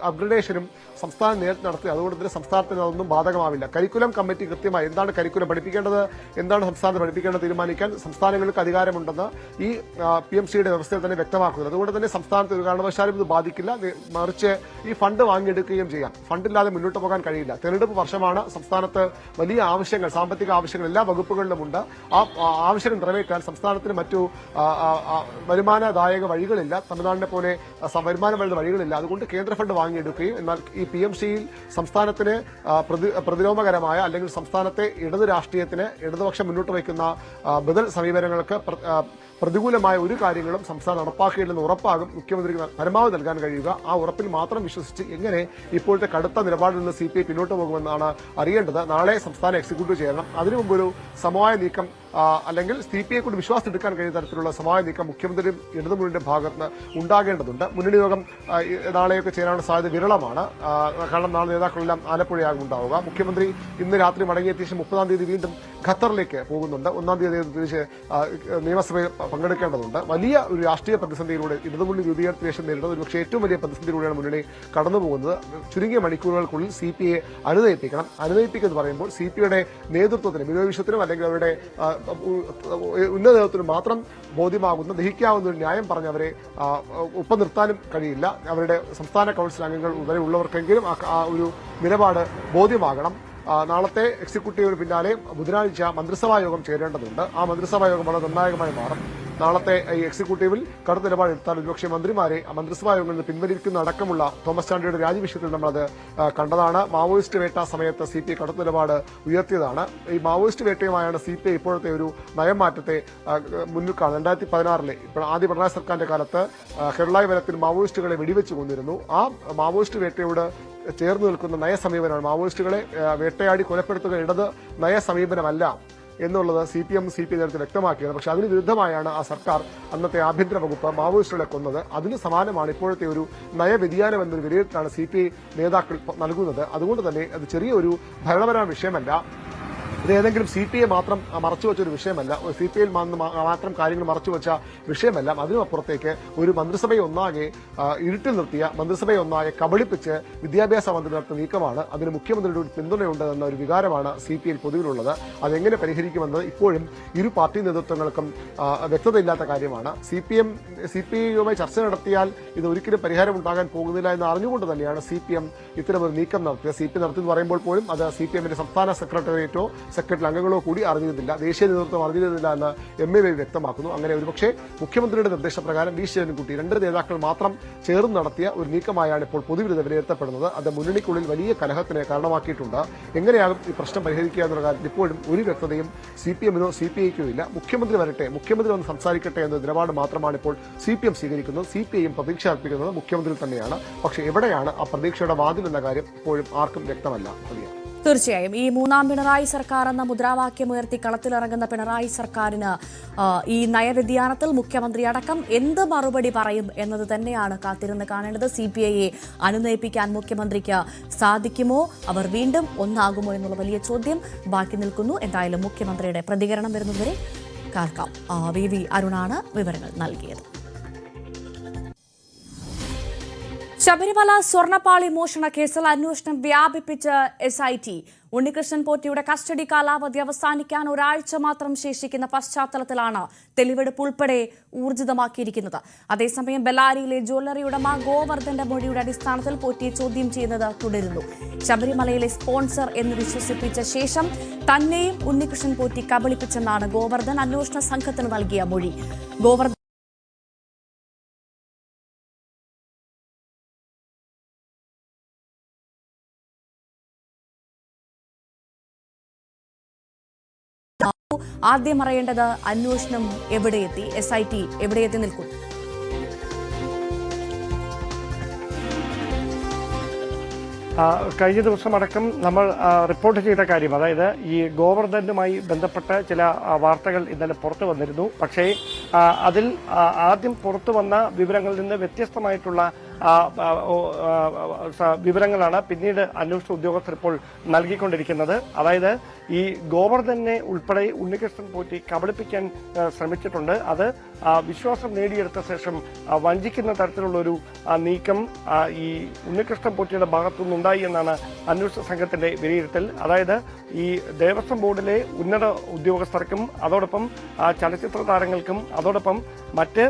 അപ്ഗ്രഡേഷനും സംസ്ഥാനം നേരത്തെ നടത്തി. അതുകൊണ്ട് തന്നെ സംസ്ഥാനത്തിന് അതൊന്നും ബാധകമാവില്ല. കരിക്കുലം കമ്മിറ്റി കൃത്യമായി എന്താണ് കരിക്കുലം പഠിപ്പിക്കേണ്ടത്, എന്താണ് സംസ്ഥാനത്ത് പഠിപ്പിക്കേണ്ടത് തീരുമാനിക്കാൻ സംസ്ഥാനങ്ങൾക്ക് അധികാരമുണ്ടെന്ന് ഈ PMCയുടെ വ്യവസ്ഥയിൽ തന്നെ വ്യക്തമാക്കുന്നത്. അതുകൊണ്ട് തന്നെ സംസ്ഥാനത്ത് ഒരു കാരണവശാലും ഇത് ബാധിക്കില്ല. മറിച്ച് ഈ ഫണ്ട് വാങ്ങിയെടുക്കുകയും ചെയ്യാം. ഫണ്ടില്ലാതെ മുന്നോട്ട് പോകാൻ കഴിയില്ല. തെരഞ്ഞെടുപ്പ് വർഷമാണ്. സംസ്ഥാനത്ത് വലിയ ആവശ്യങ്ങൾ, സാമ്പത്തിക ആവശ്യങ്ങൾ എല്ലാ വകുപ്പുകളിലുമുണ്ട്. ആ ആവശ്യം നിറവേറ്റാൻ സംസ്ഥാനത്തിന് മറ്റു വരുമാനദായക വഴികളില്ല. തമിഴ്നാടിനെ പോലെ വരുമാനം വരുന്ന വഴികളില്ല. അതുകൊണ്ട് കേന്ദ്ര ഫണ്ട് വാങ്ങിയെടുക്കുകയും എന്നാൽ ഈ PMCയിൽ സംസ്ഥാനത്തിന് പ്രതിലോമകരമായ അല്ലെങ്കിൽ സംസ്ഥാനത്തെ ഇടത് രാഷ്ട്രീയത്തിന് ഇടതുപക്ഷം മുന്നോട്ട് വയ്ക്കുന്ന ബദൽ സമീപനങ്ങൾക്ക് പ്രതികൂലമായ ഒരു കാര്യങ്ങളും സംസ്ഥാനം നടപ്പാക്കിയില്ലെന്ന് ഉറപ്പാകും മുഖ്യമന്ത്രിക്ക് പരമാവധി നൽകാൻ കഴിയുക. ആ ഉറപ്പിൽ മാത്രം വിശ്വസിച്ച് എങ്ങനെ ഇപ്പോഴത്തെ കടുത്ത നിലപാടിൽ നിന്ന് CPI പിന്നോട്ട് പോകുമെന്നാണ് അറിയേണ്ടത്. നാളെ സംസ്ഥാന എക്സിക്യൂട്ടീവ് ചേരണം. അതിനു മുമ്പൊരു സമവായ നീക്കം അല്ലെങ്കിൽ CPI കൊണ്ട് വിശ്വാസം എടുക്കാൻ കഴിയുന്ന തരത്തിലുള്ള സമവായ നീക്കം മുഖ്യമന്ത്രിയും ഇടതുമുന്നണിയുടെ ഭാഗത്ത് ഉണ്ടാകേണ്ടതുണ്ട്. മുന്നണി യോഗം നാളെയൊക്കെ ചേരാനുള്ള സാധ്യത വിരളമാണ്. കാരണം നാളെ നേതാക്കളെല്ലാം ആലപ്പുഴയാകും ഉണ്ടാവുക. മുഖ്യമന്ത്രി ഇന്ന് രാത്രി മടങ്ങിയെത്തിയ ശേഷം 30-ാം തീയതി വീണ്ടും ഖത്തറിലേക്ക് പോകുന്നുണ്ട്. 1-ാം തീയതി തിരിച്ച് നിയമസഭയിൽ പങ്കെടുക്കേണ്ടതുണ്ട്. വലിയ ഒരു രാഷ്ട്രീയ പ്രതിസന്ധിയിലൂടെ ഇടതുമുന്നണി രൂപീകരണത്തിന് ശേഷം നേരിടുന്നത് ഒരുപക്ഷെ ഏറ്റവും വലിയ പ്രതിസന്ധിയിലൂടെയാണ് മുന്നണി കടന്നുപോകുന്നത്. ചുരുങ്ങിയ മണിക്കൂറുകൾക്കുള്ളിൽ CPIയെ അനുനയിപ്പിക്കണം. അനുനയിപ്പിക്കെന്ന് പറയുമ്പോൾ CPIയുടെ നേതൃത്വത്തിന്, ബിനോയ് വിശ്വത്തിനും അല്ലെങ്കിൽ അവരുടെ ഉന്നത നേതൃത്വത്തിന് മാത്രം ബോധ്യമാകുന്ന ദഹിക്കാവുന്ന ഒരു ന്യായം പറഞ്ഞ് അവരെ ഒപ്പം നിർത്താനും കഴിയില്ല. അവരുടെ സംസ്ഥാന കൌൺസിൽ അംഗങ്ങൾ വരെ ഉള്ളവർക്കെങ്കിലും ആ ഒരു നിലപാട് ബോധ്യമാകണം. നാളത്തെ എക്സിക്യൂട്ടീവിന് പിന്നാലെ ബുധനാഴ്ച മന്ത്രിസഭാ യോഗം ചേരേണ്ടതുണ്ട്. ആ മന്ത്രിസഭാ യോഗം വളരെ നിർണായകമായി മാറും. നാളത്തെ ഈ എക്സിക്യൂട്ടീവിൽ കടുത്ത നിലപാടെടുത്താൽ ഒരുപക്ഷെ മന്ത്രിമാരെ മന്ത്രിസഭാ യോഗങ്ങളിൽ നിന്ന് പിൻവലിക്കുന്ന അടക്കമുള്ള തോമസ് ചാണ്ടിയുടെ രാജിവിഷയത്തിൽ നമ്മളത് കണ്ടതാണ്. മാവോയിസ്റ്റ് വേട്ട സമയത്ത് CPI കടുത്ത നിലപാട് ഉയർത്തിയതാണ്. ഈ മാവോയിസ്റ്റ് വേട്ടയുമായാണ് CPI ഇപ്പോഴത്തെ ഒരു നയമാറ്റത്തെ മുന്നിൽ കാണുന്നത്. 2016 ഇപ്പോൾ ആദ്യ പിണറായി സർക്കാരിന്റെ കാലത്ത് കേരള വനത്തിൽ മാവോയിസ്റ്റുകളെ വെടിവെച്ച് കൊന്നിരുന്നു. ആ മാവോയിസ്റ്റ് വേട്ടയോട് ചേർന്ന് നിൽക്കുന്ന നയസമീപനമാണ്. മാവോയിസ്റ്റുകളെ വേട്ടയാടി കൊലപ്പെടുത്തുക ഇടത് നയസമീപനമല്ല എന്നുള്ളത് CPI നേരത്തെ വ്യക്തമാക്കിയത്. പക്ഷെ അതിന് വിരുദ്ധമായാണ് ആ സർക്കാർ അന്നത്തെ ആഭ്യന്തര വകുപ്പ് മാവോയിസ്റ്റുകളെ കൊന്നത്. അതിന് സമാനമാണ് ഇപ്പോഴത്തെ ഒരു നയവ്യതിയാനം എന്നൊരു വിലയിരുത്തലാണ് CPI നേതാക്കൾ നൽകുന്നത്. അതുകൊണ്ട് തന്നെ അത് ചെറിയൊരു ഭരണപരമായ വിഷയമല്ല. ഇത് ഏതെങ്കിലും CPI മാത്രം മറച്ചുവെച്ച ഒരു വിഷയമല്ല. CPIയിൽ മാത്രം കാര്യങ്ങൾ മറച്ചുവെച്ച വിഷയമല്ല. അതിനുമപ്പുറത്തേക്ക് ഒരു മന്ത്രിസഭയെ ഒന്നാകെ ഇരുട്ടിൽ നിർത്തിയ, മന്ത്രിസഭയെ ഒന്നാകെ കബളിപ്പിച്ച് വിദ്യാഭ്യാസ മന്ത്രി നടത്തിയ നീക്കമാണ്. അതിന് മുഖ്യമന്ത്രിയുടെ ഒരു പിന്തുണയുണ്ട് എന്ന ഒരു വികാരമാണ് CPIയിൽ പൊതുവിലുള്ളത്. അതെങ്ങനെ പരിഹരിക്കുമെന്നത് ഇപ്പോഴും ഇരു പാർട്ടി നേതൃത്വങ്ങൾക്കും വ്യക്തതയില്ലാത്ത കാര്യമാണ്. CPIയുമായി ചർച്ച നടത്തിയാൽ ഇത് ഒരിക്കലും പരിഹാരം ഉണ്ടാകാൻ പോകുന്നില്ല എന്ന് അറിഞ്ഞുകൊണ്ട് തന്നെയാണ് CPM ഇത്തരമൊരു നീക്കം നടത്തിയത്. CPI നടത്തി എന്ന് പറയുമ്പോൾ പോലും അത് CPMന്റെ സംസ്ഥാന സെക്രട്ടേറിയറ്റോ സെക്രട്ടറി അംഗങ്ങളോ കൂടി അറിഞ്ഞിരുന്നില്ല, ദേശീയ നേതൃത്വം അറിഞ്ഞിരുന്നില്ല എന്ന് MAY വ്യക്തമാക്കുന്നു. അങ്ങനെ ഒരുപക്ഷെ മുഖ്യമന്ത്രിയുടെ നിർദ്ദേശപ്രകാരം വി ശിവൻകുട്ടി 2 നേതാക്കൾ മാത്രം ചേർന്ന് നടത്തിയ ഒരു നീക്കമായാണ് ഇപ്പോൾ പൊതുവിൽ വിലയിരുത്തപ്പെടുന്നത്. അത് മുന്നണിക്കുള്ളിൽ വലിയ കലഹത്തിന് കാരണമാക്കിയിട്ടുണ്ട്. എങ്ങനെയാകും ഈ പ്രശ്നം പരിഹരിക്കുക എന്നുള്ള കാര്യത്തിൽ ഇപ്പോഴും ഒരു വ്യക്തതയും CPM-നോ CPI-ക്കോ ഇല്ല. മുഖ്യമന്ത്രി വരട്ടെ, മുഖ്യമന്ത്രി വന്ന് സംസാരിക്കട്ടെ എന്ന നിലപാട് മാത്രമാണ് ഇപ്പോൾ CPM സ്വീകരിക്കുന്നത്. CPI-യും പ്രതീക്ഷ അർപ്പിക്കുന്നത് മുഖ്യമന്ത്രിയിൽ തന്നെയാണ്. പക്ഷേ എവിടെയാണ് ആ പ്രതീക്ഷയുടെ വാതിൽ എന്ന കാര്യം ഇപ്പോഴും ആർക്കും വ്യക്തമല്ല. തീർച്ചയായും ഈ മൂന്നാം പിണറായി സർക്കാർ എന്ന മുദ്രാവാക്യമുയർത്തി കളത്തിലിറങ്ങുന്ന പിണറായി സർക്കാരിന് ഈ നയവ്യതിയാനത്തിൽ മുഖ്യമന്ത്രി അടക്കം എന്ത് മറുപടി പറയും എന്നത് തന്നെയാണ് കാത്തിരുന്ന് കാണേണ്ടത്. CPI-യെ അനുനയിപ്പിക്കാൻ മുഖ്യമന്ത്രിക്ക് സാധിക്കുമോ, അവർ വീണ്ടും ഒന്നാകുമോ എന്നുള്ള വലിയ ചോദ്യം ബാക്കി നിൽക്കുന്നു. എന്തായാലും മുഖ്യമന്ത്രിയുടെ പ്രതികരണം വരുന്നതുവരെ കാക്കാം. VV അരുണാണ് വിവരങ്ങൾ നൽകിയത്. ശബരിമല സ്വർണ്ണപ്പാളി മോഷണ കേസിൽ അന്വേഷണം വ്യാപിപ്പിച്ച് SIT. ഉണ്ണികൃഷ്ണൻ പോറ്റിയുടെ കസ്റ്റഡി കാലാവധി അവസാനിക്കാൻ ഒരാഴ്ച മാത്രം ശേഷിക്കുന്ന പശ്ചാത്തലത്തിലാണ് തെളിവെടുപ്പ് ഉൾപ്പെടെ ഊർജിതമാക്കിയിരിക്കുന്നത്. അതേസമയം ബെല്ലാരിയിലെ ജ്വല്ലറി ഉടമ ഗോവർദ്ധന്റെ മൊഴിയുടെ അടിസ്ഥാനത്തിൽ പോറ്റിയെ ചോദ്യം ചെയ്യുന്നത് തുടരുന്നു. ശബരിമലയിലെ സ്പോൺസർ എന്ന് വിശ്വസിപ്പിച്ച ശേഷം തന്നെയും ഉണ്ണികൃഷ്ണൻ പോറ്റി കബളിപ്പിച്ചെന്നാണ് ഗോവർദ്ധൻ അന്വേഷണ സംഘത്തിന് നൽകിയ മൊഴി. ഗോവർദ്ധൻ ആദ്യം അറിയേണ്ടത് അന്വേഷണം എവിടെയെത്തി, SIT എവിടെയെത്തി നിൽക്കുന്നു? കഴിഞ്ഞ ദിവസമടക്കം നമ്മൾ റിപ്പോർട്ട് ചെയ്ത കാര്യം, അതായത് ഈ ഗോവർദ്ധനുമായി ബന്ധപ്പെട്ട ചില വാർത്തകൾ ഇന്നലെ പുറത്തു വന്നിരുന്നു. പക്ഷേ അതിൽ ആദ്യം പുറത്തു വന്ന വിവരങ്ങളിൽ നിന്ന് വ്യത്യസ്തമായിട്ടുള്ള വിവരങ്ങളാണ് പിന്നീട് അന്വേഷണ ഉദ്യോഗസ്ഥർ ഇപ്പോൾ നൽകിക്കൊണ്ടിരിക്കുന്നത്. അതായത് ഈ ഗോവർദ്ധനെ ഉൾപ്പെടെ ഉണ്ണികൃഷ്ണൻ പോറ്റി കബളിപ്പിക്കാൻ ശ്രമിച്ചിട്ടുണ്ട്. അത് വിശ്വാസം നേടിയെടുത്ത ശേഷം വഞ്ചിക്കുന്ന തരത്തിലുള്ളൊരു നീക്കം ഈ ഉണ്ണികൃഷ്ണൻ പോറ്റിയുടെ ഭാഗത്തുനിന്നുണ്ടായി എന്നാണ് അന്വേഷണ സംഘത്തിന്റെ വിലയിരുത്തൽ. അതായത് ഈ ദേവസ്വം ബോർഡിലെ ഉന്നത ഉദ്യോഗസ്ഥർക്കും അതോടൊപ്പം ചലച്ചിത്ര താരങ്ങൾക്കും അതോടൊപ്പം മറ്റ്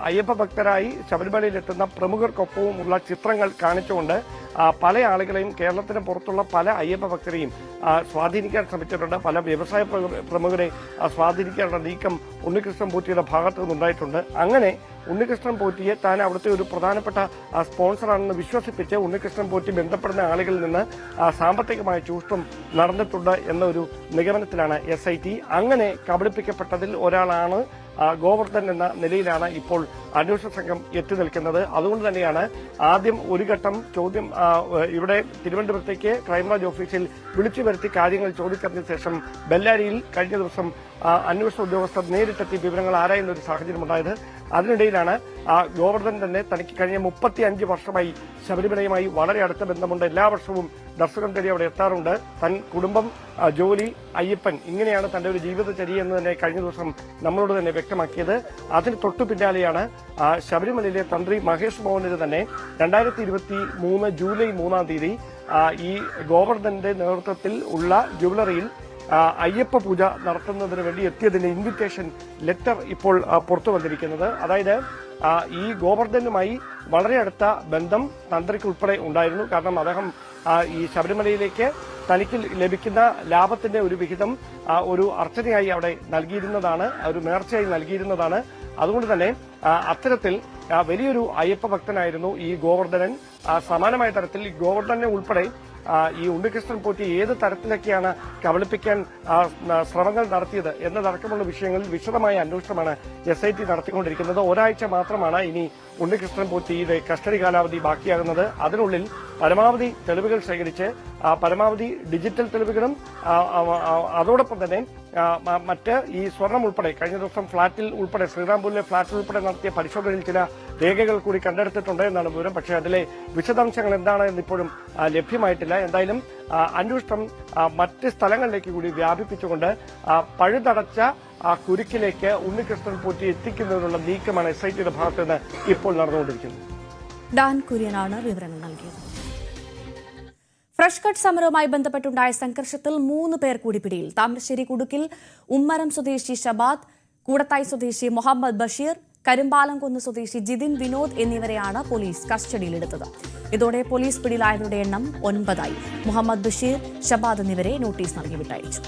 അയ്യപ്പ ഭക്തരായി ശബരിമലയിലെത്തുന്ന പ്രമുഖർക്കൊപ്പവും ഉള്ള ചിത്രങ്ങൾ കാണിച്ചുകൊണ്ട് പല ആളുകളെയും കേരളത്തിന് പുറത്തുള്ള പല അയ്യപ്പ ഭക്തരെയും സ്വാധീനിക്കാൻ ശ്രമിച്ചിട്ടുണ്ട്. പല വ്യവസായ പ്രമുഖരെ സ്വാധീനിക്കാനുള്ള നീക്കം ഉണ്ണികൃഷ്ണൻ പോറ്റിയുടെ ഭാഗത്തു നിന്നുണ്ടായിട്ടുണ്ട്. അങ്ങനെ ഉണ്ണികൃഷ്ണൻ പോറ്റിയെ താൻ അവിടുത്തെ ഒരു പ്രധാനപ്പെട്ട സ്പോൺസറാണെന്ന് വിശ്വസിപ്പിച്ച് ഉണ്ണികൃഷ്ണൻ പോറ്റി ബന്ധപ്പെടുന്ന ആളുകളിൽ നിന്ന് സാമ്പത്തികമായ ചൂഷണം നടന്നിട്ടുണ്ട് എന്നൊരു നിഗമനത്തിലാണ് SIT. അങ്ങനെ കബളിപ്പിക്കപ്പെട്ടതിൽ ഒരാളാണ് ഗോവർദ്ധൻ എന്ന നിലയിലാണ് ഇപ്പോൾ അന്വേഷണ സംഘം എത്തി നിൽക്കുന്നത്. അതുകൊണ്ട് തന്നെയാണ് ആദ്യം ഒരു ഘട്ടം ചോദ്യം ഇവിടെ തിരുവനന്തപുരത്തേക്ക് ക്രൈംബ്രാഞ്ച് ഓഫീസിൽ വിളിച്ചു വരുത്തി കാര്യങ്ങൾ ചോദിച്ചതിന് ശേഷം ബെല്ലാരിയിൽ കഴിഞ്ഞ ദിവസം അന്വേഷണ ഉദ്യോഗസ്ഥർ നേരിട്ടെത്തി വിവരങ്ങൾ ആരായുന്ന ഒരു സാഹചര്യമുണ്ടായത്. അതിനിടയിലാണ് ഗോവർദ്ധൻ തന്നെ തനിക്ക് കഴിഞ്ഞ 35 വർഷമായി ശബരിമലയുമായി വളരെ അടുത്ത ബന്ധമുണ്ട്, എല്ലാ വർഷവും ദർശനം തേടി അവിടെ എത്താറുണ്ട്, തൻ കുടുംബം, ജോലി, അയ്യപ്പൻ, ഇങ്ങനെയാണ് തന്റെ ഒരു ജീവിതചര്യ എന്ന് തന്നെ കഴിഞ്ഞ ദിവസം നമ്മളോട് തന്നെ വ്യക്തമാക്കിയത്. അതിന് തൊട്ടു പിന്നാലെയാണ് ശബരിമലയിലെ തന്ത്രി മഹേഷ് മോഹനന് തന്നെ 2023 ജൂലൈ 3-ാം തീയതി ഈ ഗോവർദ്ധന്റെ നേതൃത്വത്തിൽ ഉള്ള ജ്വല്ലറിയിൽ അയ്യപ്പ പൂജ നടത്തുന്നതിന് വേണ്ടി എത്തിയതിന്റെ ഇൻവിറ്റേഷൻ ലെറ്റർ ഇപ്പോൾ പുറത്തു വന്നിരിക്കുന്നത്. അതായത് ഈ ഗോവർദ്ധനുമായി വളരെ അടുത്ത ബന്ധം തന്ത്രിക്ക് ഉൾപ്പെടെ ഉണ്ടായിരുന്നു. കാരണം അദ്ദേഹം ഈ ശബരിമലയിലേക്ക് തനിക്ക് ലഭിക്കുന്ന ലാഭത്തിന്റെ ഒരു വിഹിതം ഒരു അർച്ചനയായി അവിടെ നൽകിയിരുന്നതാണ്, ഒരു നേർച്ചയായി നൽകിയിരുന്നതാണ്. അതുകൊണ്ട് തന്നെ അത്തരത്തിൽ വലിയൊരു അയ്യപ്പ ഭക്തനായിരുന്നു ഈ ഗോവർദ്ധനൻ. സമാനമായ തരത്തിൽ ഈ ഗോവർദ്ധനെ ഉൾപ്പെടെ ഈ ഉണ്ണികൃഷ്ണൻ പോറ്റി ഏത് തരത്തിലൊക്കെയാണ് കബളിപ്പിക്കാൻ ശ്രമങ്ങൾ നടത്തിയത് എന്നതടക്കമുള്ള വിഷയങ്ങളിൽ വിശദമായ അന്വേഷണമാണ് SIT നടത്തിക്കൊണ്ടിരിക്കുന്നത്. ഒരാഴ്ച മാത്രമാണ് ഇനി ഉണ്ണികൃഷ്ണൻ പോറ്റിയുടെ കസ്റ്റഡി കാലാവധി ബാക്കിയാകുന്നത്. അതിനുള്ളിൽ പരമാവധി തെളിവുകൾ ശേഖരിച്ച് പരമാവധി ഡിജിറ്റൽ തെളിവുകളും അതോടൊപ്പം തന്നെ മറ്റ് ഈ സ്വർണം ഉൾപ്പെടെ കഴിഞ്ഞ ദിവസം ഫ്ളാറ്റിൽ ഉൾപ്പെടെ ശ്രീറാംപൂരിലെ ഫ്ളാറ്റിൽ ഉൾപ്പെടെ നടത്തിയ പരിശോധനയിൽ ചില രേഖകൾ കൂടി കണ്ടെടുത്തിട്ടുണ്ട് എന്നാണ് വിവരം. പക്ഷേ അതിലെ വിശദാംശങ്ങൾ എന്താണ് എന്നിപ്പോഴും ലഭ്യമായിട്ടില്ല. എന്തായാലും അന്വേഷണം മറ്റ് സ്ഥലങ്ങളിലേക്ക് കൂടി വ്യാപിപ്പിച്ചുകൊണ്ട് പഴുതടച്ച കുരുക്കിലേക്ക് ഉണ്ണികൃഷ്ണൻ പോറ്റി എത്തിക്കുന്നതിനുള്ള നീക്കമാണ് SITയുടെ ഭാഗത്ത് നിന്ന് ഇപ്പോൾ നടന്നുകൊണ്ടിരിക്കുന്നത്. ഡാൻ കുര്യനാണ് വിവരങ്ങൾ നൽകിയത്. ഫ്രഷ് കട്ട് സമരവുമായി ബന്ധപ്പെട്ടുണ്ടായ സംഘർഷത്തിൽ 3 പേർ കൂടി പിടിയിൽ. താമരശ്ശേരി കുടുക്കിൽ ഉമ്മരം സ്വദേശി ഷബാദ്, കൂടത്തായി സ്വദേശി മുഹമ്മദ് ബഷീർ, കരുമ്പാലംകുന്ന് സ്വദേശി ജിതിൻ വിനോദ് എന്നിവരെയാണ് പോലീസ് കസ്റ്റഡിയിലെടുത്തത്. ഇതോടെ പോലീസ് പിടിയിലായവരുടെ എണ്ണം 9 ആയി. മുഹമ്മദ് ബഷീർ, ഷബാദ് എന്നിവരെ നോട്ടീസ് നൽകി വിട്ടയച്ചു.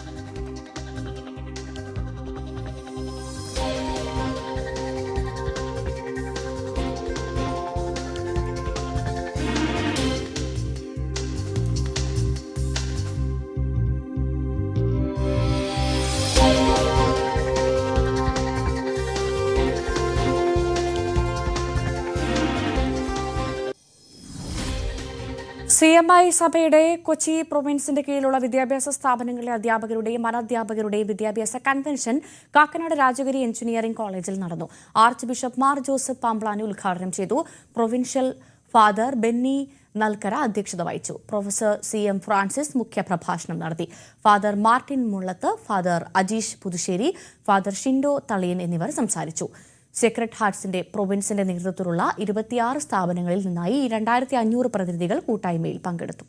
CMI സഭയുടെ കൊച്ചി പ്രൊവിൻസിന്റെ കീഴിലുള്ള വിദ്യാഭ്യാസ സ്ഥാപനങ്ങളിലെ അധ്യാപകരുടെയും അനധ്യാപകരുടെയും വിദ്യാഭ്യാസ കൺവെൻഷൻ കാക്കനാട് രാജഗിരി എഞ്ചിനീയറിംഗ് കോളേജിൽ നടന്നു. Arch bishop Mar Joseph Pamplany ഉദ്ഘാടനം ചെയ്തു. പ്രൊവിൻഷ്യൽ ഫാദർ ബെന്നി നൽക്കര അധ്യക്ഷത വഹിച്ചു. പ്രൊഫസർ CM ഫ്രാൻസിസ് മുഖ്യപ്രഭാഷണം നടത്തി. Father Martin Mullath, father Ajeesh Puthussery, father Shindo Thaliyan എന്നിവർ സംസാരിച്ചു. സേക്രഡ് ഹാർട്സിന്റെ പ്രൊവിൻസിന്റെ നേതൃത്വത്തിലുള്ള 26 സ്ഥാപനങ്ങളിൽ നിന്നായി 2500 പ്രതിനിധികൾ കൂട്ടായ്മയിൽ പങ്കെടുത്തു.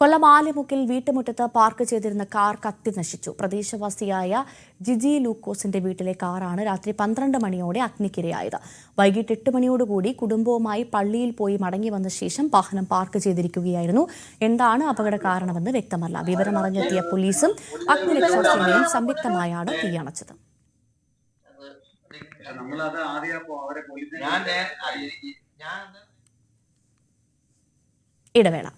കൊല്ലം ആലിമുക്കിൽ വീട്ടുമുറ്റത്ത് പാർക്ക് ചെയ്തിരുന്ന കാർ കത്തി നശിച്ചു. പ്രദേശവാസിയായ ജിജി ലൂക്കോസിന്റെ വീട്ടിലെ കാറാണ് രാത്രി 12 മണിയോടെ അഗ്നിക്കിരയായത്. വൈകിട്ട് 8 മണിയോടുകൂടി കുടുംബവുമായി പള്ളിയിൽ പോയി മടങ്ങി വന്ന ശേഷം വാഹനം പാർക്ക് ചെയ്തിരിക്കുകയായിരുന്നു. എന്താണ് അപകട കാരണമെന്ന് വ്യക്തമല്ല. വിവരമറിഞ്ഞെത്തിയ പോലീസും അഗ്നിരക്ഷാസേനയും സംയുക്തമായാണ് തീയണച്ചത്. ഇടവേള.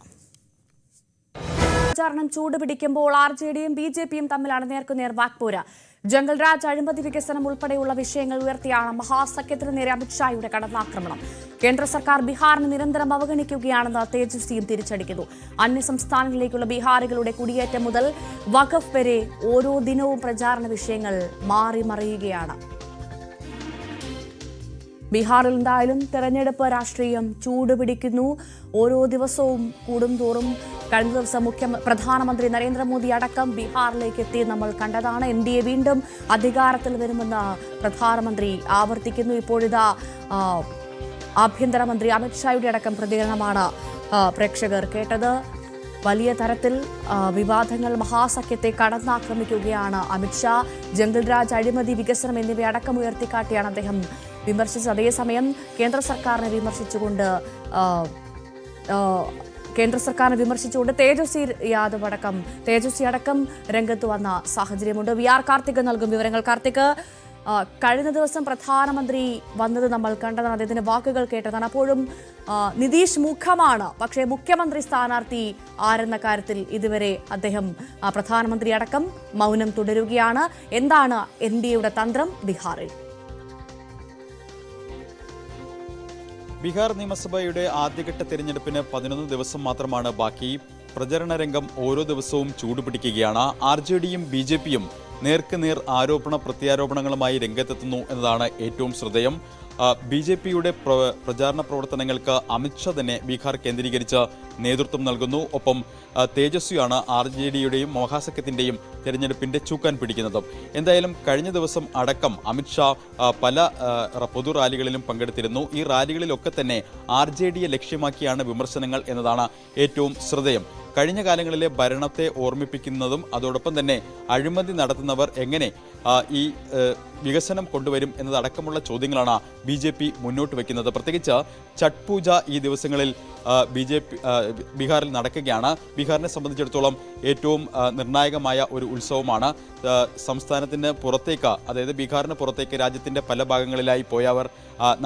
പ്രചാരണം ചൂടുപിടിക്കുമ്പോൾ RJDയും BJPയും തമ്മിലാണ് നേർക്കുനേർ വാക്പോര്. ജംഗൽ രാജ്, അഴിമതി വികസനം ഉൾപ്പെടെയുള്ള വിഷയങ്ങൾ ഉയർത്തിയാണ് മഹാസഖ്യത്തിന് നേരെ അമിത്ഷായുടെ കടന്നാക്രമണം. കേന്ദ്ര സർക്കാർ ബീഹാറിനെ നിരന്തരം അവഗണിക്കുകയാണെന്ന് തേജസ്വിയും തിരിച്ചടിക്കുന്നു. അന്യസംസ്ഥാനങ്ങളിലേക്കുള്ള ബീഹാറികളുടെ കുടിയേറ്റം മുതൽ വഖഫ് വരെ ഓരോ ദിനവും പ്രചാരണ വിഷയങ്ങൾ മാറി മറിയുകയാണ്. ബീഹാറിൽ എന്തായാലും തെരഞ്ഞെടുപ്പ് രാഷ്ട്രീയം ചൂടുപിടിക്കുന്നു. ഓരോ ദിവസവും കൂടുംതോറും കഴിഞ്ഞ ദിവസം പ്രധാനമന്ത്രി നരേന്ദ്രമോദി അടക്കം ബീഹാറിലേക്ക് എത്തി നമ്മൾ കണ്ടതാണ്. NDA വീണ്ടും അധികാരത്തിൽ വരുമെന്ന് പ്രധാനമന്ത്രി ആവർത്തിക്കുന്നു. ഇപ്പോഴിതാ ആഭ്യന്തരമന്ത്രി അമിത്ഷായുടെ അടക്കം പ്രതികരണമാണ് പ്രേക്ഷകർ കേട്ടത്. വലിയ തരത്തിൽ വിവാദങ്ങൾ മഹാസഖ്യത്തെ കടന്നാക്രമിക്കുകയാണ് അമിത്ഷാ. ജംഗൽ രാജ്, അഴിമതി വികസനം എന്നിവയടക്കം ഉയർത്തിക്കാട്ടിയാണ് അദ്ദേഹം വിമർശിച്ചത്. അതേസമയം കേന്ദ്ര സർക്കാരിനെ വിമർശിച്ചുകൊണ്ട് തേജസ്വി അടക്കം രംഗത്ത് വന്ന സാഹചര്യമുണ്ട്. VR കാർത്തിക് നൽകും വിവരങ്ങൾ. കാർത്തിക്, കഴിഞ്ഞ ദിവസം പ്രധാനമന്ത്രി വന്നത് നമ്മൾ കണ്ടതാണ്, അദ്ദേഹത്തിന്റെ വാക്കുകൾ കേട്ടതാണ്. അപ്പോഴും നിതീഷ് മുഖമാണ്, പക്ഷേ മുഖ്യമന്ത്രി സ്ഥാനാർത്ഥി ആരെന്ന കാര്യത്തിൽ ഇതുവരെ അദ്ദേഹം പ്രധാനമന്ത്രി അടക്കം മൗനം തുടരുകയാണ്. എന്താണ് NDAയുടെ തന്ത്രം ബീഹാറിൽ? ബീഹാർ നിയമസഭയുടെ ആദ്യഘട്ട തെരഞ്ഞെടുപ്പിന് 11 ദിവസം മാത്രമാണ് ബാക്കി. പ്രചരണ രംഗം ഓരോ ദിവസവും ചൂടുപിടിക്കുകയാണ്. RJDയും BJPയും നേർക്കുനേർ ആരോപണ പ്രത്യാരോപണങ്ങളുമായി രംഗത്തെത്തുന്നു എന്നതാണ് ഏറ്റവും ശ്രദ്ധേയം. BJPയുടെ പ്രചാരണ പ്രവർത്തനങ്ങൾക്ക് അമിത്ഷാ തന്നെ ബീഹാർ കേന്ദ്രീകരിച്ച് നേതൃത്വം നൽകുന്നു. ഒപ്പം തേജസ്വിയാണ് RJDയുടെയും മഹാസഖ്യത്തിൻ്റെയും തെരഞ്ഞെടുപ്പിൻ്റെ ചൂക്കാൻ പിടിക്കുന്നത്. എന്തായാലും കഴിഞ്ഞ ദിവസം അടക്കം അമിത്ഷാ പല പൊതു റാലികളിലും പങ്കെടുത്തിരുന്നു. ഈ റാലികളിലൊക്കെ തന്നെ RJDയെ ലക്ഷ്യമാക്കിയാണ് വിമർശനങ്ങൾ എന്നതാണ് ഏറ്റവും ശ്രദ്ധേയം. കഴിഞ്ഞ കാലങ്ങളിലെ ഭരണത്തെ ഓർമ്മിപ്പിക്കുന്നതും അതോടൊപ്പം തന്നെ അഴിമതി നടത്തുന്നവർ എങ്ങനെ ഈ വികസനം കൊണ്ടുവരും എന്നതടക്കമുള്ള ചോദ്യങ്ങളാണ് BJP മുന്നോട്ട് വയ്ക്കുന്നത്. പ്രത്യേകിച്ച് ഛഠ് പൂജ ഈ ദിവസങ്ങളിൽ ബീഹാറിൽ നടക്കുകയാണ്. ബീഹാറിനെ സംബന്ധിച്ചിടത്തോളം ഏറ്റവും നിർണായകമായ ഒരു ഉത്സവമാണ്. സംസ്ഥാനത്തിന് പുറത്തേക്ക്, അതായത് ബീഹാറിന് പുറത്തേക്ക് രാജ്യത്തിൻ്റെ പല ഭാഗങ്ങളിലായി പോയവർ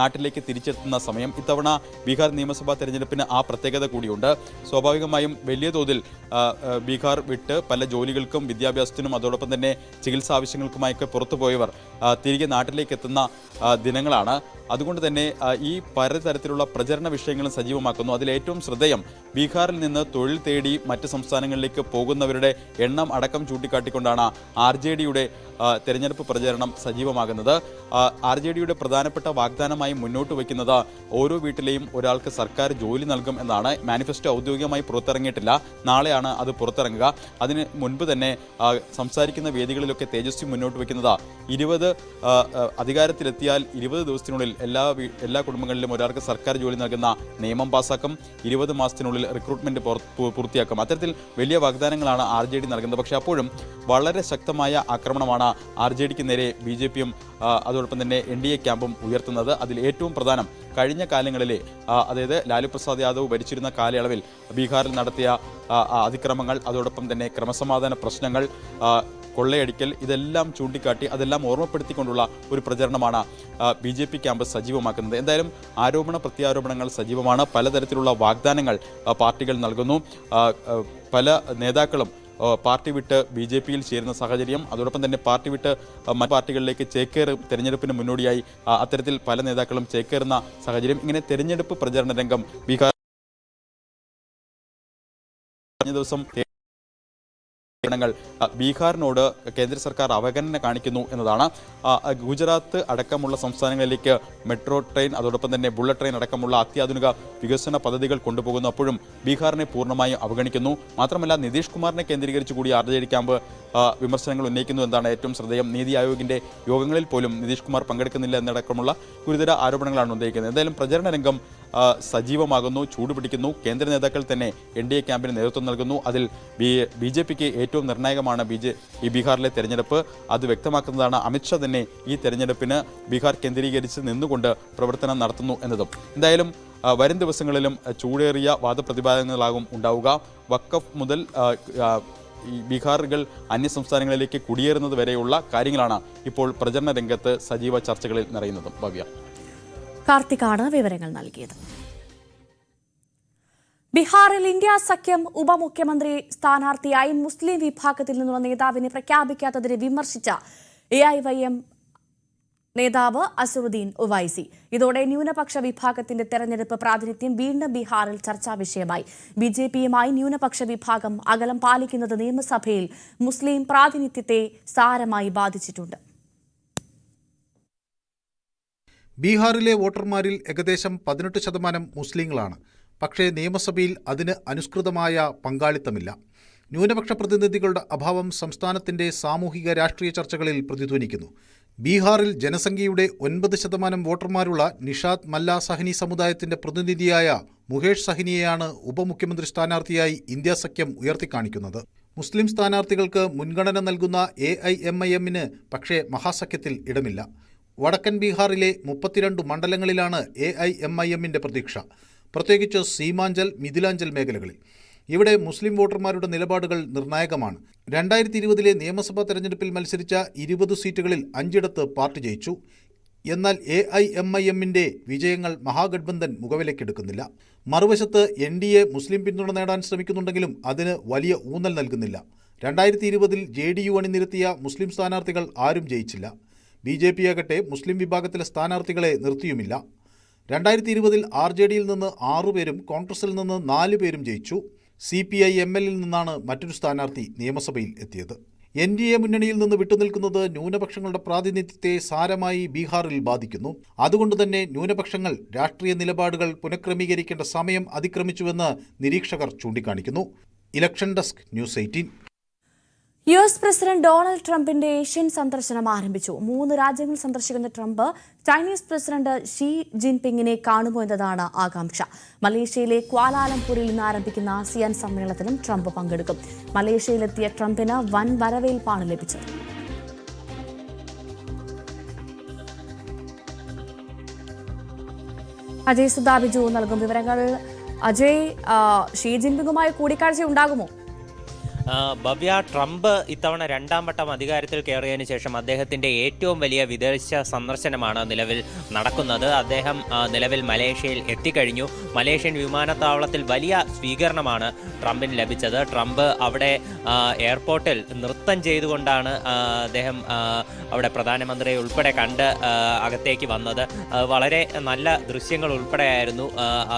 നാട്ടിലേക്ക് തിരിച്ചെത്തുന്ന സമയം. ഇത്തവണ ബീഹാർ നിയമസഭാ തെരഞ്ഞെടുപ്പിന് ആ പ്രത്യേകത കൂടിയുണ്ട്. സ്വാഭാവികമായും വലിയ തോതിൽ ബീഹാർ വിട്ട് പല ജോലികൾക്കും വിദ്യാഭ്യാസത്തിനും അതോടൊപ്പം തന്നെ ചികിത്സാ ആവശ്യങ്ങൾക്കുമായൊക്കെ പുറത്തുപോയവർ തിരികെ നാട്ടിലേക്ക് എത്തുന്ന ദിനങ്ങളാണ്. അതുകൊണ്ട് തന്നെ ഈ പലതരത്തിലുള്ള പ്രചരണ വിഷയങ്ങളും സജീവമാക്കുന്നു. അതിലേറ്റവും ശ്രദ്ധേയം ബീഹാറിൽ നിന്ന് തൊഴിൽ തേടി മറ്റ് സംസ്ഥാനങ്ങളിലേക്ക് പോകുന്നവരുടെ എണ്ണം അടക്കം ചൂണ്ടിക്കാട്ടിക്കൊണ്ടാണ് RJDയുടെ തെരഞ്ഞെടുപ്പ് പ്രചരണം സജീവമാകുന്നത്. RJDയുടെ പ്രധാനപ്പെട്ട വാഗ്ദാനമായി മുന്നോട്ട് വയ്ക്കുന്നത് ഓരോ വീട്ടിലെയും ഒരാൾക്ക് സർക്കാർ ജോലി നൽകും എന്നാണ്. മാനിഫെസ്റ്റോ ഔദ്യോഗികമായി പുറത്തിറങ്ങിയിട്ടില്ല, നാളെയാണ് അത് പുറത്തിറങ്ങുക. അതിന് മുൻപ് തന്നെ സംസാരിക്കുന്ന വേദികളിലൊക്കെ തേജസ്വി മുന്നോട്ട് വയ്ക്കുന്നത് 20 അധികാരത്തിലെത്തിയാൽ 20 ദിവസത്തിനുള്ളിൽ എല്ലാ കുടുംബങ്ങളിലും ഒരാൾക്ക് സർക്കാർ ജോലി നൽകുന്ന നിയമം പാസാക്കും, 20 മാസത്തിനുള്ളിൽ റിക്രൂട്ട്മെന്റ് പൂർത്തിയാക്കും. അത്തരത്തിൽ വലിയ വാഗ്ദാനങ്ങളാണ് RJD നൽകുന്നത്. പക്ഷേ അപ്പോഴും വളരെ ശക്തമായ ആക്രമണമാണ് RJDക്ക് നേരെ BJPയും അതോടൊപ്പം തന്നെ NDA ക്യാമ്പും ഉയർത്തുന്നത്. അതിൽ ഏറ്റവും പ്രധാനം കഴിഞ്ഞ കാലങ്ങളിലെ, അതായത് ലാലു പ്രസാദ് യാദവ് ഭരിച്ചിരുന്ന കാലയളവിൽ ബീഹാറിൽ നടത്തിയ അതിക്രമങ്ങൾ, അതോടൊപ്പം തന്നെ ക്രമസമാധാന പ്രശ്നങ്ങൾ, കൊള്ളയടിക്കൽ, ഇതെല്ലാം ചൂണ്ടിക്കാട്ടി അതെല്ലാം ഓർമ്മപ്പെടുത്തിക്കൊണ്ടുള്ള ഒരു പ്രചരണമാണ് BJP ക്യാമ്പ് സജീവമാക്കുന്നത്. എന്തായാലും ആരോപണ പ്രത്യാരോപണങ്ങൾ സജീവമാണ്. പലതരത്തിലുള്ള വാഗ്ദാനങ്ങൾ പാർട്ടികൾ നൽകുന്നു. പല നേതാക്കളും പാർട്ടി വിട്ട് BJP-യിൽ ചേരുന്ന സാഹചര്യം, അതോടൊപ്പം തന്നെ പാർട്ടി വിട്ട് മറ്റ് പാർട്ടികളിലേക്ക് ചേക്കേറി തെരഞ്ഞെടുപ്പിന് മുന്നോടിയായി അത്തരത്തിൽ പല നേതാക്കളും ചേക്കേറുന്ന സാഹചര്യം. ഇങ്ങനെ തെരഞ്ഞെടുപ്പ് പ്രചരണ രംഗം ബീഹാർ കഴിഞ്ഞ ദിവസം ബീഹാറിനോട് കേന്ദ്ര സർക്കാർ അവഗണന കാണിക്കുന്നു എന്നതാണ്. ഗുജറാത്ത് അടക്കമുള്ള സംസ്ഥാനങ്ങളിലേക്ക് മെട്രോ ട്രെയിൻ, അതോടൊപ്പം തന്നെ ബുള്ളറ്റ് ട്രെയിൻ അടക്കമുള്ള അത്യാധുനിക വികസന പദ്ധതികൾ കൊണ്ടുപോകുന്നു. അപ്പോഴും ബീഹാറിനെ പൂർണ്ണമായും അവഗണിക്കുന്നു. മാത്രമല്ല, നിതീഷ് കുമാറിനെ കേന്ദ്രീകരിച്ച് കൂടി RJD ക്യാമ്പ് വിമർശനങ്ങൾ ഉന്നയിക്കുന്നു എന്നതാണ് ഏറ്റവും ശ്രദ്ധേയം. നീതി ആയോഗിന്റെ യോഗങ്ങളിൽ പോലും നിതീഷ് കുമാർ പങ്കെടുക്കുന്നില്ല എന്നടക്കമുള്ള ഗുരുതര ആരോപണങ്ങളാണ് ഉന്നയിക്കുന്നത്. എന്തായാലും പ്രചരണ രംഗം സജീവമാകുന്നു, ചൂടുപിടിക്കുന്നു. കേന്ദ്ര നേതാക്കൾ തന്നെ NDA ക്യാമ്പിന് നേതൃത്വം നൽകുന്നു. അതിൽ BJP-ക്ക് ഏറ്റവും നിർണായകമാണ് ഈ ബീഹാറിലെ തെരഞ്ഞെടുപ്പ്. അത് വ്യക്തമാക്കുന്നതാണ്. അമിത്ഷാ തന്നെ ഈ തെരഞ്ഞെടുപ്പിന് ബീഹാർ കേന്ദ്രീകരിച്ച് നിന്നുകൊണ്ട് പ്രവർത്തനം നടത്തുന്നു എന്നതും. എന്തായാലും വരും ദിവസങ്ങളിലും ചൂടേറിയ വാദപ്രതിവാദങ്ങളാകും ഉണ്ടാവുക. വഖഫ് മുതൽ ഈ ബീഹാറുകൾ അന്യസംസ്ഥാനങ്ങളിലേക്ക് കുടിയേറുന്നത് വരെയുള്ള കാര്യങ്ങളാണ് ഇപ്പോൾ പ്രചരണ രംഗത്ത് സജീവ ചർച്ചകളിൽ നിറയുന്നതും. ഭവ്യ, കാർത്തികാണ് വിവരങ്ങൾ നൽകിയത്. ബീഹാറിൽ ഇന്ത്യ സഖ്യം ഉപമുഖ്യമന്ത്രി സ്ഥാനാർത്ഥിയായി മുസ്ലിം വിഭാഗത്തിൽ നിന്നുള്ള നേതാവിനെ പ്രഖ്യാപിക്കാത്തതിനെ വിമർശിച്ച AIYM നേതാവ് അസറുദ്ദീൻ ഒവൈസി. ഇതോടെ ന്യൂനപക്ഷ വിഭാഗത്തിന്റെ തെരഞ്ഞെടുപ്പ് പ്രാതിനിധ്യം വീണ്ടും ബീഹാറിൽ ചർച്ചാ വിഷയമായി. BJP-യുമായി ന്യൂനപക്ഷ വിഭാഗം അകലം പാലിക്കുന്നത് നിയമസഭയിൽ മുസ്ലിം പ്രാതിനിധ്യത്തെ സാരമായി ബാധിച്ചിട്ടുണ്ട്. ബീഹാറിലെ വോട്ടർമാരിൽ ഏകദേശം 18% മുസ്ലിങ്ങളാണ്. പക്ഷേ നിയമസഭയിൽ അതിന് അനുസൃതമായ പങ്കാളിത്തമില്ല. ന്യൂനപക്ഷ പ്രതിനിധികളുടെ അഭാവം സംസ്ഥാനത്തിന്റെ സാമൂഹിക രാഷ്ട്രീയ ചർച്ചകളിൽ പ്രതിധ്വനിക്കുന്നു. ബീഹാറിൽ ജനസംഖ്യയുടെ 9% വോട്ടർമാരുള്ള നിഷാദ് മല്ല സഹനി സമുദായത്തിന്റെ പ്രതിനിധിയായ മുകേഷ് സഹനിയെയാണ് ഉപമുഖ്യമന്ത്രി സ്ഥാനാർത്ഥിയായി ഇന്ത്യ സഖ്യം ഉയർത്തിക്കാണിക്കുന്നത്. മുസ്ലിം സ്ഥാനാർത്ഥികൾക്ക് മുൻഗണന നൽകുന്ന AIMIM-ന് പക്ഷേ മഹാസഖ്യത്തിൽ ഇടമില്ല. വടക്കൻ ബീഹാറിലെ 32 മണ്ഡലങ്ങളിലാണ് AIMIM-ന്റെ പ്രതീക്ഷ, പ്രത്യേകിച്ച് സീമാഞ്ചൽ, മിഥിലാഞ്ചൽ മേഖലകളിൽ. ഇവിടെ മുസ്ലിം വോട്ടർമാരുടെ നിലപാടുകൾ നിർണായകമാണ്. 2020 നിയമസഭാ തെരഞ്ഞെടുപ്പിൽ മത്സരിച്ച 20 സീറ്റുകളിൽ 5 പാർട്ടി ജയിച്ചു. എന്നാൽ AIMIM-ന്റെ വിജയങ്ങൾ മഹാഗഡ്ബന്ധൻ മുഖവിലക്കെടുക്കുന്നില്ല. മറുവശത്ത് NDA മുസ്ലിം പിന്തുണ നേടാൻ ശ്രമിക്കുന്നുണ്ടെങ്കിലും അതിന് വലിയ ഊന്നൽ നൽകുന്നില്ല. 2020 JDU അണിനിരത്തിയ മുസ്ലിം സ്ഥാനാർത്ഥികൾ ആരും ജയിച്ചില്ല. BJP-യാകട്ടെ മുസ്ലിം വിഭാഗത്തിലെ സ്ഥാനാർത്ഥികളെ നിർത്തിയുമില്ല. 2020 RJD-യിൽ നിന്ന് 6 പേരും കോൺഗ്രസിൽ നിന്ന് 4 പേരും ജയിച്ചു. CPI-ML-ൽ നിന്നാണ് മറ്റൊരു സ്ഥാനാർത്ഥി നിയമസഭയിൽ എത്തിയത്. NDA മുന്നണിയിൽ നിന്ന് വിട്ടുനിൽക്കുന്നത് ന്യൂനപക്ഷങ്ങളുടെ പ്രാതിനിധ്യത്തെ സാരമായി ബീഹാറിൽ ബാധിക്കുന്നു. അതുകൊണ്ടുതന്നെ ന്യൂനപക്ഷങ്ങൾ രാഷ്ട്രീയ നിലപാടുകൾ പുനഃക്രമീകരിക്കേണ്ട സമയം അതിക്രമിച്ചുവെന്ന് നിരീക്ഷകർ ചൂണ്ടിക്കാണിക്കുന്നു. Election desk, news 18. US president Donald ട്രംപിന്റെ ഏഷ്യൻ സന്ദർശനം ആരംഭിച്ചു. 3 രാജ്യങ്ങൾ സന്ദർശിക്കുന്ന ട്രംപ് ചൈനീസ് പ്രസിഡന്റ് ഷീ ജിൻപിങ്ങിനെ കാണുമോ എന്നതാണ് ആകാംക്ഷ. മലേഷ്യയിലെ ക്വാലാലംപൂരിൽ നിന്ന് ആരംഭിക്കുന്ന ASEAN സമ്മേളനത്തിലും ട്രംപ് പങ്കെടുക്കും. മലേഷ്യയിലെത്തിയ ട്രംപിന് വൻ വരവേൽപ്പാണ് ലഭിച്ചത്. അജയ് സുധാബിജു നൽകും വിവരങ്ങൾ. അജയ്, ഷീ ജിൻപിങ്ങുമായി കൂടിക്കാഴ്ച ഉണ്ടാകുമോ? ഭവ്യ, ട്രംപ് ഇത്തവണ 2ാം വട്ടം അധികാരത്തിൽ കയറിയതിനു ശേഷം അദ്ദേഹത്തിൻ്റെ ഏറ്റവും വലിയ വിദേശ സന്ദർശനമാണ് നിലവിൽ നടക്കുന്നത്. അദ്ദേഹം നിലവിൽ മലേഷ്യയിൽ എത്തിക്കഴിഞ്ഞു. മലേഷ്യൻ വിമാനത്താവളത്തിൽ വലിയ സ്വീകരണമാണ് ട്രംപിന് ലഭിച്ചത്. ട്രംപ് അവിടെ എയർപോർട്ടിൽ നൃത്തം ചെയ്തുകൊണ്ടാണ് അദ്ദേഹം അവിടെ പ്രധാനമന്ത്രിയെ ഉൾപ്പെടെ കണ്ട് അകത്തേക്ക് വന്നത്. വളരെ നല്ല ദൃശ്യങ്ങൾ ഉൾപ്പെടെയായിരുന്നു.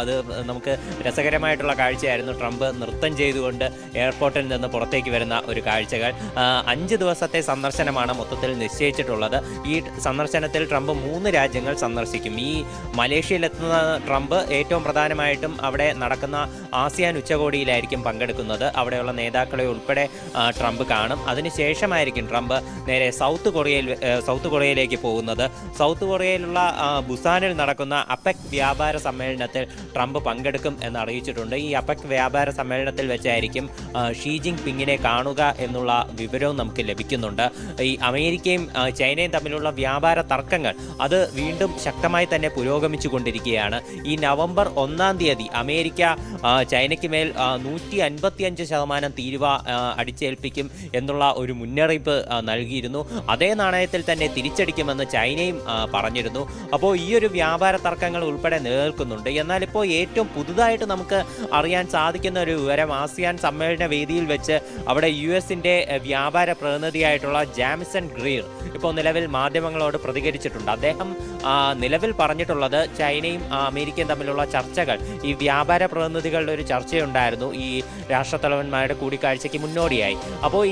അത് നമുക്ക് രസകരമായിട്ടുള്ള കാഴ്ചയായിരുന്നു. ട്രംപ് നൃത്തം ചെയ്തുകൊണ്ട് എയർപോർട്ടിൽ നിന്ന് പുറത്തേക്ക് വരുന്ന ഒരു കാഴ്ചകൾ. 5 ദിവസത്തെ സന്ദർശനമാണ് മൊത്തത്തിൽ നിശ്ചയിച്ചിട്ടുള്ളത്. ഈ സന്ദർശനത്തിൽ ട്രംപ് 3 രാജ്യങ്ങൾ സന്ദർശിക്കും. ഈ മലേഷ്യയിലെത്തുന്ന ട്രംപ് ഏറ്റവും പ്രധാനമായിട്ടും അവിടെ നടക്കുന്ന ASEAN ഉച്ചകോടിയിലായിരിക്കും പങ്കെടുക്കുന്നത്. അവിടെയുള്ള നേതാക്കളെ ഉൾപ്പെടെ ട്രംപ് കാണും. അതിനുശേഷമായിരിക്കും ട്രംപ് നേരെ സൗത്ത് കൊറിയയിലേക്ക് പോകുന്നത്. സൗത്ത് കൊറിയയിലുള്ള ബുസാനിൽ നടക്കുന്ന APEC വ്യാപാര സമ്മേളനത്തിൽ ട്രംപ് പങ്കെടുക്കും എന്ന് അറിയിച്ചിട്ടുണ്ട്. ഈ APEC വ്യാപാര സമ്മേളനത്തിൽ വെച്ചായിരിക്കും ഷീ ജിൻപിങ്ങിനെ കാണുക എന്നുള്ള വിവരവും നമുക്ക് ലഭിക്കുന്നുണ്ട്. ഈ അമേരിക്കയും ചൈനയും തമ്മിലുള്ള വ്യാപാര തർക്കങ്ങൾ അത് വീണ്ടും ശക്തമായി തന്നെ പുരോഗമിച്ചു കൊണ്ടിരിക്കുകയാണ്. ഈ നവംബർ 1-ാം തീയതി അമേരിക്ക ചൈനയ്ക്ക് മേൽ 155% തീരുവ അടിച്ചേൽപ്പിക്കും എന്നുള്ള ഒരു മുന്നറിയിപ്പ് നൽകിയിരുന്നു. അതേ നാണയത്തിൽ തന്നെ തിരിച്ചടിക്കുമെന്ന് ചൈനയും പറഞ്ഞിരുന്നു. അപ്പോൾ ഈ ഒരു വ്യാപാര തർക്കങ്ങൾ ഉൾപ്പെടെ നിലനിൽക്കുന്നുണ്ട്. എന്നാൽ ഇപ്പോൾ ഏറ്റവും പുതുതായിട്ട് നമുക്ക് അറിയാൻ സാധിക്കുന്ന ഒരു വിവരം, ASEAN സമ്മേളന വേദിയിൽ വെച്ച് അവിടെ US-ന്റെ വ്യാപാര പ്രതിനിധിയായിട്ടുള്ള ജാമിസൺ ഗ്രീർ ഇപ്പോൾ നിലവിൽ മാധ്യമങ്ങളോട് പ്രതികരിച്ചിട്ടുണ്ട്. അദ്ദേഹം നിലവിൽ പറഞ്ഞിട്ടുള്ളത് ചൈനയും അമേരിക്കയും തമ്മിലുള്ള ചർച്ചകൾ, ഈ വ്യാപാര പ്രതിനിധികളുടെ ഒരു ചർച്ചയുണ്ടായിരുന്നു ഈ രാഷ്ട്രത്തലവന്മാരുടെ കൂടിക്കാഴ്ചയ്ക്ക് മുന്നോടിയായി. അപ്പോൾ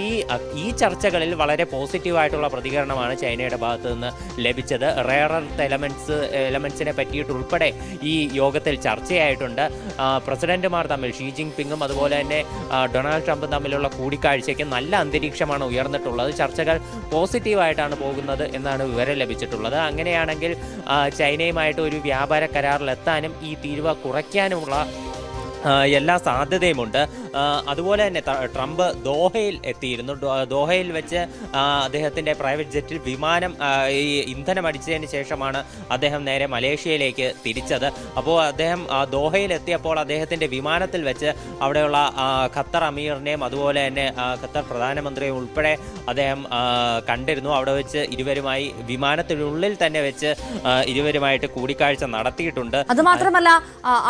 ഈ ചർച്ചകളിൽ വളരെ പോസിറ്റീവായിട്ടുള്ള പ്രതികരണമാണ് ചൈനയുടെ ഭാഗത്തു നിന്ന് ലഭിച്ചത്. റെയർ എർത്ത് എലമെന്റ്സിനെ പറ്റിയിട്ടുൾപ്പെടെ ഈ യോഗത്തിൽ ചർച്ചയായിട്ടുണ്ട്. പ്രസിഡന്റുമാർ തമ്മിൽ ഷീ ജിൻപിങ്ങും അതുപോലെ തന്നെ ഡൊണാൾഡ് ട്രംപും തമ്മിലുള്ള കൂടിക്കാഴ്ചയ്ക്ക് നല്ല അന്തരീക്ഷമാണ് ഉയർന്നിട്ടുള്ളത്. ചർച്ചകൾ പോസിറ്റീവായിട്ടാണ് പോകുന്നത് എന്നാണ് വിവരം ലഭിച്ചിട്ടുള്ളത്. അങ്ങനെയാണെങ്കിൽ ചൈനയുമായിട്ട് ഒരു വ്യാപാര കരാറിലെത്താനും ഈ തീരുവ കുറയ്ക്കാനുമുള്ള എല്ലാ സാധ്യതയുമുണ്ട്. അതുപോലെ തന്നെ ട്രംപ് ദോഹയിൽ എത്തിയിരുന്നു. ദോഹയിൽ വെച്ച് അദ്ദേഹത്തിൻ്റെ പ്രൈവറ്റ് ജെറ്റിൽ വിമാനം ഈ ഇന്ധനം അടിച്ചതിന് ശേഷമാണ് അദ്ദേഹം നേരെ മലേഷ്യയിലേക്ക് തിരിച്ചത്. അപ്പോൾ അദ്ദേഹം ദോഹയിൽ എത്തിയപ്പോൾ അദ്ദേഹത്തിൻ്റെ വിമാനത്തിൽ വെച്ച് അവിടെയുള്ള ഖത്തർ അമീറിനെയും അതുപോലെ തന്നെ ഖത്തർ പ്രധാനമന്ത്രിയും ഉൾപ്പെടെ അദ്ദേഹം കണ്ടിരുന്നു. അവിടെ വെച്ച് ഇരുവരുമായി വിമാനത്തിനുള്ളിൽ തന്നെ വെച്ച് ഇരുവരുമായിട്ട് കൂടിക്കാഴ്ച നടത്തിയിട്ടുണ്ട്. അതുമാത്രമല്ല,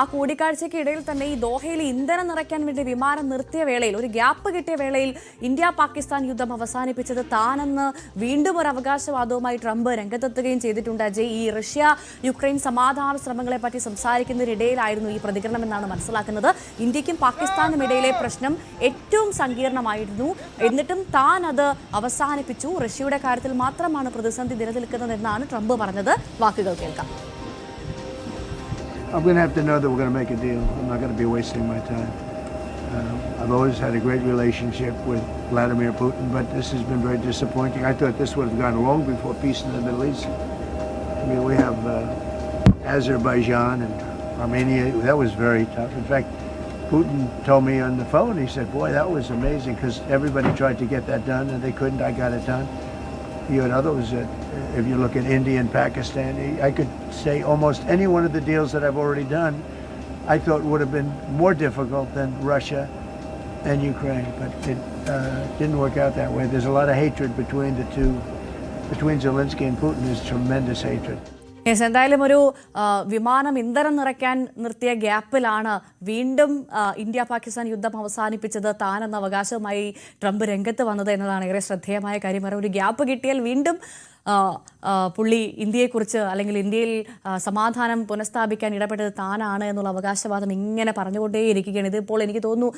ആ കൂടിക്കാഴ്ചയ്ക്ക് ഇടയിൽ തന്നെ ഈ ദോഹയിൽ ഇന്ധനം നിറയ്ക്കാൻ വേണ്ടി വിമാനം നിർത്തിയ വേളയിൽ, ഒരു ഗ്യാപ്പ് കിട്ടിയ വേളയിൽ ഇന്ത്യ പാകിസ്ഥാൻ യുദ്ധം അവസാനിപ്പിച്ചത് താനെന്ന് വീണ്ടും ഒരു അവകാശവാദവുമായി ട്രംപ് രംഗത്തെത്തുകയും ചെയ്തിട്ടുണ്ട്. അജയ്, ഈ റഷ്യ യുക്രൈൻ സമാധാന ശ്രമങ്ങളെ പറ്റി സംസാരിക്കുന്നതിനിടയിലായിരുന്നു ഈ പ്രതികരണം എന്നാണ് മനസ്സിലാക്കുന്നത്. ഇന്ത്യക്കും പാകിസ്ഥാനും ഇടയിലെ പ്രശ്നം ഏറ്റവും സങ്കീർണമായിരുന്നു, എന്നിട്ടും താൻ അത് അവസാനിപ്പിച്ചു. റഷ്യയുടെ കാര്യത്തിൽ മാത്രമാണ് പ്രതിസന്ധി നിലനിൽക്കുന്നതെന്നാണ് ട്രംപ് പറഞ്ഞത്. വാക്കുകൾ കേൾക്കാം. I'm going to have to know that we're going to make a deal. I'm not going to be wasting my time. I've always had a great relationship with Vladimir Putin, but this has been very disappointing. I thought this would have gone long before peace in the Middle East. I mean, we have Azerbaijan and Armenia. That was very tough. In fact, Putin told me on the phone, he said, boy, that was amazing, because everybody tried to get that done and they couldn't. I got it done. You had others that, if you look at India and Pakistan, I could say almost any one of the deals that I've already done, I thought would have been more difficult than Russia and Ukraine, but it didn't work out that way. There's a lot of hatred between the two. Between Zelensky and Putin, there's tremendous hatred. എന്തായാലും ഒരു വിമാനം ഇന്ധനം നിറയ്ക്കാൻ നിർത്തിയ ഗ്യാപ്പിലാണ് വീണ്ടും India Pakistan യുദ്ധം അവസാനിപ്പിച്ചത് താനെന്ന അവകാശവുമായി ട്രംപ് രംഗത്ത് വന്നത് എന്നതാണ് ഏറെ ശ്രദ്ധേയമായ കാര്യം. ഒരു ഗ്യാപ്പ് കിട്ടിയാൽ വീണ്ടും പുള്ളി ഇന്ത്യയെക്കുറിച്ച്, അല്ലെങ്കിൽ ഇന്ത്യയിൽ സമാധാനം പുനഃസ്ഥാപിക്കാൻ ഇടപെട്ടത് താനാണ് എന്നുള്ള അവകാശവാദം ഇങ്ങനെ പറഞ്ഞുകൊണ്ടേയിരിക്കുകയാണ്. ഇതിപ്പോൾ എനിക്ക് തോന്നുന്നു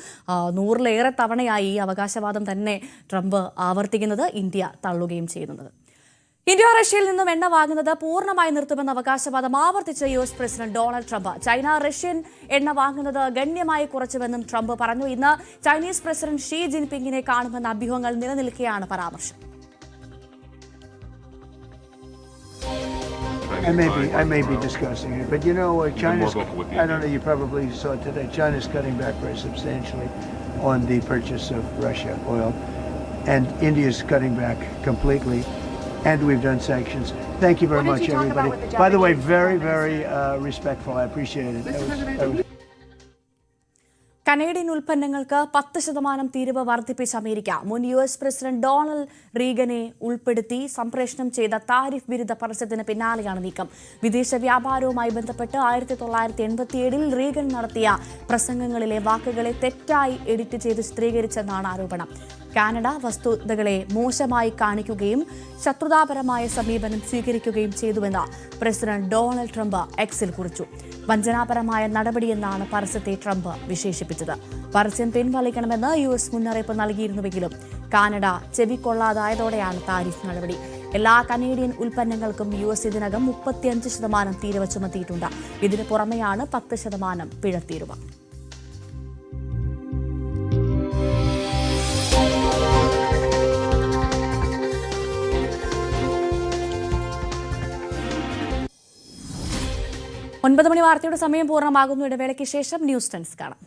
100-ലേറെ തവണയായി ഈ അവകാശവാദം തന്നെ ട്രംപ് ആവർത്തിക്കുന്നത്, ഇന്ത്യ തള്ളുകയും ചെയ്യുന്നത്. ഇന്ത്യ റഷ്യയിൽ നിന്നും എണ്ണ വാങ്ങുന്നത് പൂർണ്ണമായി നിർത്തുമെന്ന അവകാശവാദം ആവർത്തിച്ച US president Donald Trump. China Russian എണ്ണ വാങ്ങുന്നത് ഗണ്യമായി കുറച്ചുവെന്നും ട്രംപ് പറഞ്ഞു. ഇന്ന് ചൈനീസ് പ്രസിഡന്റ് ഷീ ജിൻപിങ്ങിനെ കാണുമെന്ന അഭ്യൂഹങ്ങൾ നിലനിൽക്കെയാണ് പരാമർശം. I may be discussing it, but you know, China's, I don't know, you probably saw today, China's cutting back very substantially on the purchase of Russia oil, and India's cutting back completely, and we've done sanctions. Thank you very much, everybody. By the way, very, very respectful. I appreciate it. Canadian ഉൽപ്പന്നങ്ങൾക്ക് 10% തീരുവ വർദ്ധിപ്പിച്ച America മുൻ US president Donald റീഗനെ ഉൾപ്പെടുത്തി സംപ്രേഷണം ചെയ്ത tariff വിരുദ്ധ പരസ്യത്തിന് പിന്നാലെയാണ് നീക്കം. വിദേശ വ്യാപാരവുമായി ബന്ധപ്പെട്ട് 1987 റീഗൻ നടത്തിയ പ്രസംഗങ്ങളിലെ വാക്കുകളെ തെറ്റായി എഡിറ്റ് ചെയ്ത് ചിത്രീകരിച്ചെന്നാണ് ആരോപണം. കാനഡ വസ്തുതകളെ മോശമായി കാണിക്കുകയും ശത്രുതാപരമായ സമീപനം സ്വീകരിക്കുകയും ചെയ്തുവെന്ന് പ്രസിഡന്റ് ഡൊണാൾഡ് ട്രംപ് എക്സിൽ കുറിച്ചു. വഞ്ചനാപരമായ നടപടിയെന്നാണ് പരസ്യത്തെ ട്രംപ് വിശേഷിപ്പിച്ചത്. പരസ്യം പിൻവലിക്കണമെന്ന് US മുന്നറിയിപ്പ് നൽകിയിരുന്നുവെങ്കിലും കാനഡ ചെവിക്കൊള്ളാതായതോടെയാണ് താരിഫ് നടപടി. എല്ലാ കനേഡിയൻ ഉൽപ്പന്നങ്ങൾക്കും US ഇതിനകം 35% തീരുവ ചുമത്തിയിട്ടുണ്ട്. ഇതിനു പുറമെയാണ് 10% പിഴത്തീരുവ. ഒൻപത് മണി വാർത്തയുടെ സമയം പൂർണ്ണമാകുന്നു. ഇടവേളയ്ക്ക് ശേഷം ന്യൂസ് 10 കാണാം.